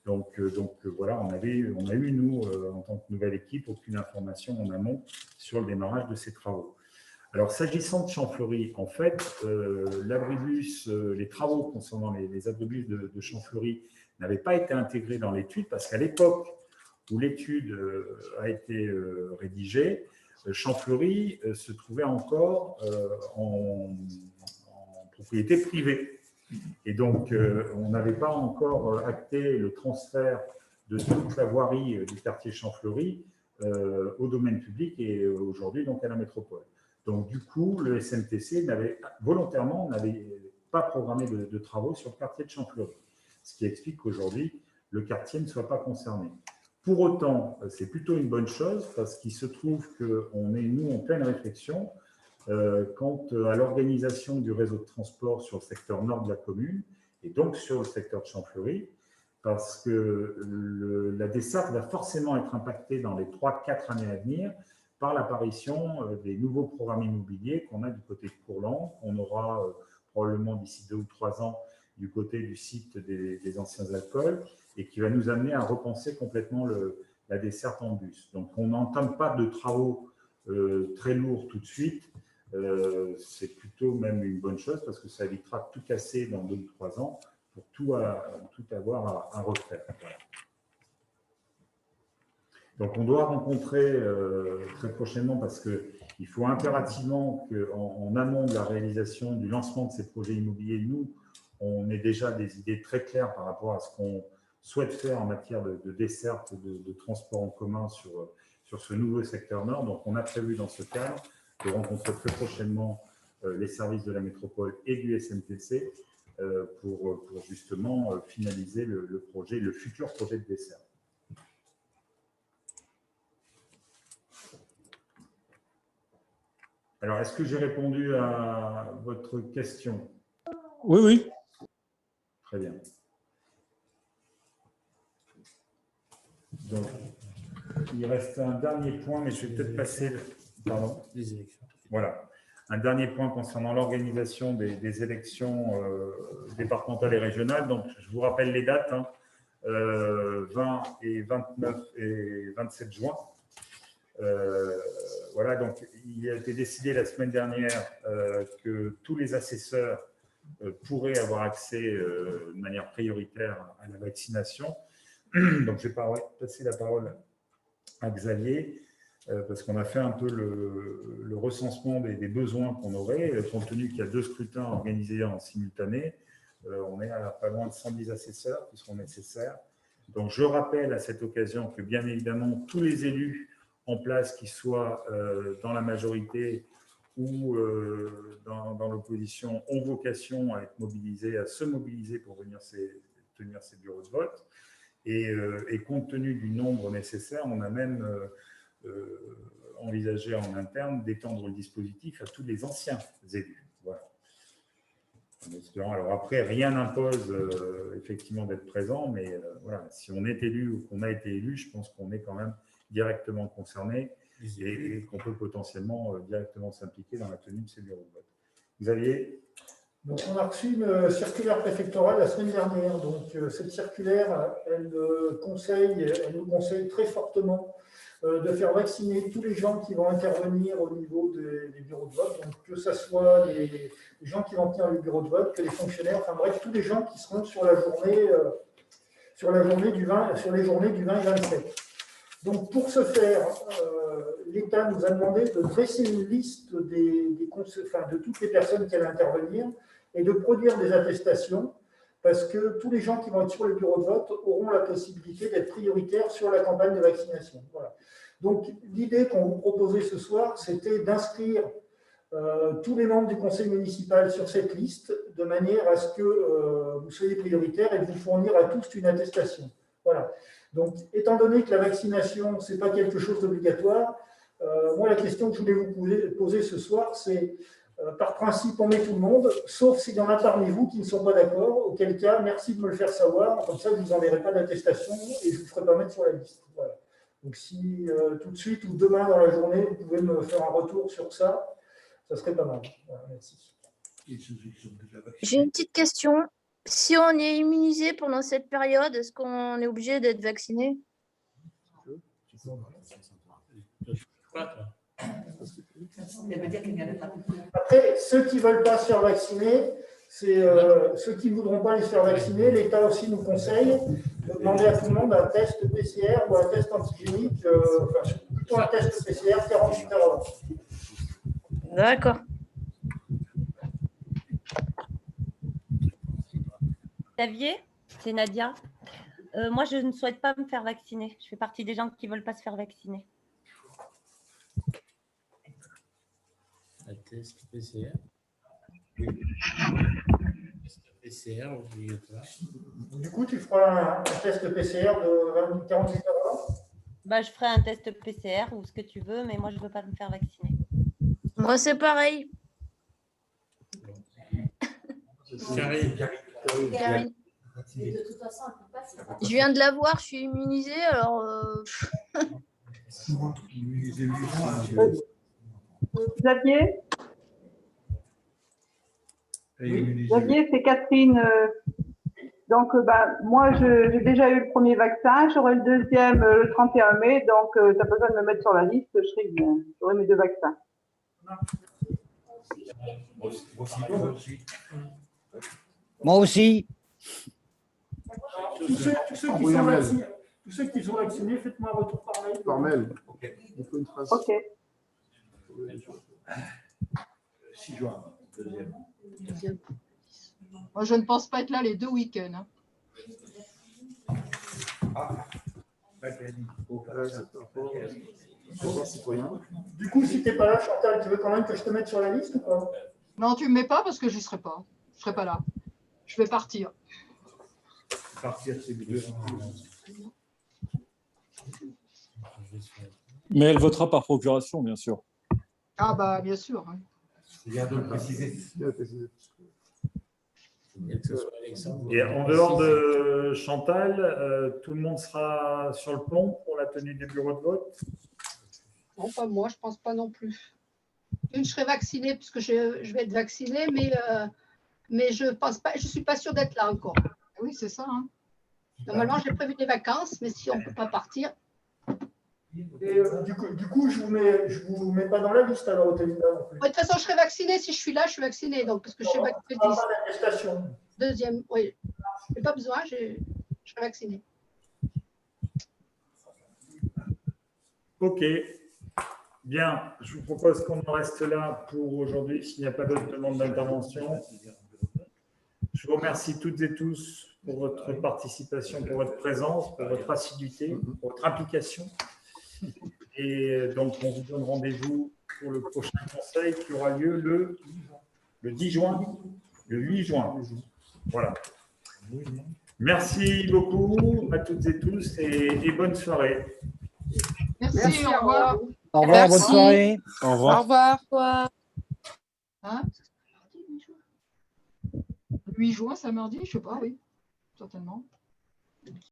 Donc voilà, on a eu, nous, en tant que nouvelle équipe, aucune information en amont sur le démarrage de ces travaux. Alors, s'agissant de Champfleury, en fait, l'abribus, les travaux concernant les abribus de Champfleury n'avaient pas été intégrés dans l'étude parce qu'à l'époque où l'étude a été rédigée, Champfleury se trouvait encore en propriété privée. Et donc, on n'avait pas encore acté le transfert de toute la voirie du quartier Champfleury au domaine public et aujourd'hui donc à la métropole. Donc, du coup, le SMTC volontairement n'avait pas programmé de travaux sur le quartier de Champfleury, ce qui explique qu'aujourd'hui, le quartier ne soit pas concerné. Pour autant, c'est plutôt une bonne chose parce qu'il se trouve qu'on est, nous, en pleine réflexion quant à l'organisation du réseau de transport sur le secteur nord de la commune et donc sur le secteur de Champfleury, parce que la desserte va forcément être impactée dans les 3-4 années à venir par l'apparition des nouveaux programmes immobiliers qu'on a du côté de Courland, qu'on aura probablement d'ici 2 ou 3 ans du côté du site des anciens alcools, et qui va nous amener à repenser complètement la desserte en bus. Donc, on n'entame pas de travaux très lourds tout de suite. C'est plutôt même une bonne chose parce que ça évitera de tout casser dans 2 ou 3 ans pour tout avoir à refaire. Voilà. Donc, on doit rencontrer très prochainement parce qu'il faut impérativement qu'en amont de la réalisation du lancement de ces projets immobiliers, nous, on ait déjà des idées très claires par rapport à ce qu'on souhaite faire en matière de desserte, de transport en commun sur ce nouveau secteur nord. Donc, on a prévu dans ce cadre de rencontrer très prochainement les services de la métropole et du SNTC pour justement finaliser le projet, le futur projet de desserte. Alors, est-ce que j'ai répondu à votre question? Oui, oui. Très bien. Donc, il reste un dernier point, mais je vais peut-être passer… Pardon. Les élections. Voilà. Un dernier point concernant l'organisation des élections départementales et régionales. Donc, je vous rappelle les dates, 20 et 29 et 27 juin. Voilà, donc il a été décidé la semaine dernière que tous les assesseurs pourraient avoir accès de manière prioritaire à la vaccination. Donc, je vais passer la parole à Xavier, parce qu'on a fait un peu le recensement des besoins qu'on aurait, compte tenu qu'il y a 2 scrutins organisés en simultané. On est à pas loin de 110 assesseurs qui seront nécessaires. Donc, je rappelle à cette occasion que, bien évidemment, tous les élus en place, qu'ils soient dans la majorité ou dans l'opposition, ont vocation à être mobilisés, à se mobiliser pour venir tenir ces bureaux de vote. Et compte tenu du nombre nécessaire, on a même envisagé en interne d'étendre le dispositif à tous les anciens élus. Voilà. Alors après, rien n'impose effectivement d'être présent, mais voilà, si on est élu ou qu'on a été élu, je pense qu'on est quand même directement concerné et qu'on peut potentiellement directement s'impliquer dans la tenue de ces bureaux de vote. Xavier? Donc, on a reçu une circulaire préfectorale la semaine dernière. Donc, cette circulaire, elle nous conseille très fortement de faire vacciner tous les gens qui vont intervenir au niveau des bureaux de vote. Donc, que ce soit les gens qui vont tenir les bureaux de vote, que les fonctionnaires, enfin bref, tous les gens qui seront sur les journées du 20 et 27. Donc, pour ce faire, l'État nous a demandé de dresser une liste de toutes les personnes qui allaient intervenir et de produire des attestations, parce que tous les gens qui vont être sur le bureau de vote auront la possibilité d'être prioritaires sur la campagne de vaccination. Voilà. Donc, l'idée qu'on vous proposait ce soir, c'était d'inscrire tous les membres du conseil municipal sur cette liste, de manière à ce que vous soyez prioritaires et de vous fournir à tous une attestation. Voilà. Donc, étant donné que la vaccination, ce n'est pas quelque chose d'obligatoire, moi, la question que je voulais vous poser ce soir, c'est, par principe, on met tout le monde, sauf s'il y en a parmi vous qui ne sont pas d'accord, auquel cas, merci de me le faire savoir, comme ça, je ne vous enverrai pas d'attestation et je ne vous ferai pas mettre sur la liste. Voilà. Donc, si tout de suite ou demain dans la journée, vous pouvez me faire un retour sur ça, ça serait pas mal. Voilà, merci. J'ai une petite question. Si on est immunisé pendant cette période, est-ce qu'on est obligé d'être vacciné? Après, ceux qui ne veulent pas se faire vacciner, c'est ceux qui ne voudront pas les faire vacciner. L'État aussi nous conseille de demander à tout le monde un test PCR ou un test antigénique, plutôt un test PCR 48 heures avant. D'accord. Xavier, c'est Nadia. Moi, je ne souhaite pas me faire vacciner. Je fais partie des gens qui ne veulent pas se faire vacciner. Un test PCR. Test PCR obligatoire. Du coup, tu feras un test PCR de 48 heures avant? Bah, je ferai un test PCR ou ce que tu veux, mais moi, je ne veux pas me faire vacciner. Moi, c'est pareil. Karine. Je viens de l'avoir, je suis immunisée, alors… Xavier, c'est Catherine. Donc, moi, j'ai déjà eu le premier vaccin, j'aurai le deuxième le 31 mai, donc tu n'as pas besoin de me mettre sur la liste, je serai bien. J'aurai mes 2 vaccins. Moi aussi. Tous ceux Tous ceux qui sont vaccinés, faites-moi un retour par mail. Par mail. Ok. Il faut une trace. Ok. 6 juin, deuxième. Moi, je ne pense pas être là les 2 week-ends. Hein. Du coup, si tu n'es pas là, Chantal, tu veux quand même que je te mette sur la liste ou pas? Non, tu ne me mets pas parce que je n'y serai pas. Je ne serai pas là. Je vais partir. Partir, c'est mieux. Mais elle votera par procuration, bien sûr. Ah bah bien sûr. Hein. C'est bien de le préciser. Et en dehors de Chantal, tout le monde sera sur le pont pour la tenue des bureaux de vote? Non, pas moi, je ne pense pas non plus. Je serai vaccinée puisque je vais être vaccinée, mais je pense pas, je ne suis pas sûre d'être là encore. Oui, c'est ça. Hein. Normalement, j'ai prévu des vacances, mais si on ne peut pas partir. Et du coup, je vous mets pas dans la liste alors, Othelina. De toute façon, je serai vaccinée. Si je suis là, je suis vaccinée. Donc, parce que je suis vaccinée. Deuxième, oui. Je n'ai pas besoin, je serai vaccinée. Ok. Bien, je vous propose qu'on en reste là pour aujourd'hui, s'il n'y a pas d'autres demandes d'intervention. Je vous remercie toutes et tous pour votre participation, pour votre présence, pour votre assiduité, pour votre implication. Et donc, on vous donne rendez-vous pour le prochain conseil qui aura lieu le 10 juin, le 8 juin. Voilà. Merci beaucoup à toutes et tous et bonne soirée. Merci, au revoir. Au revoir, bonne soirée. Au revoir. Au revoir. Hein? 8 juin, c'est mardi, je ne sais pas, oui, certainement.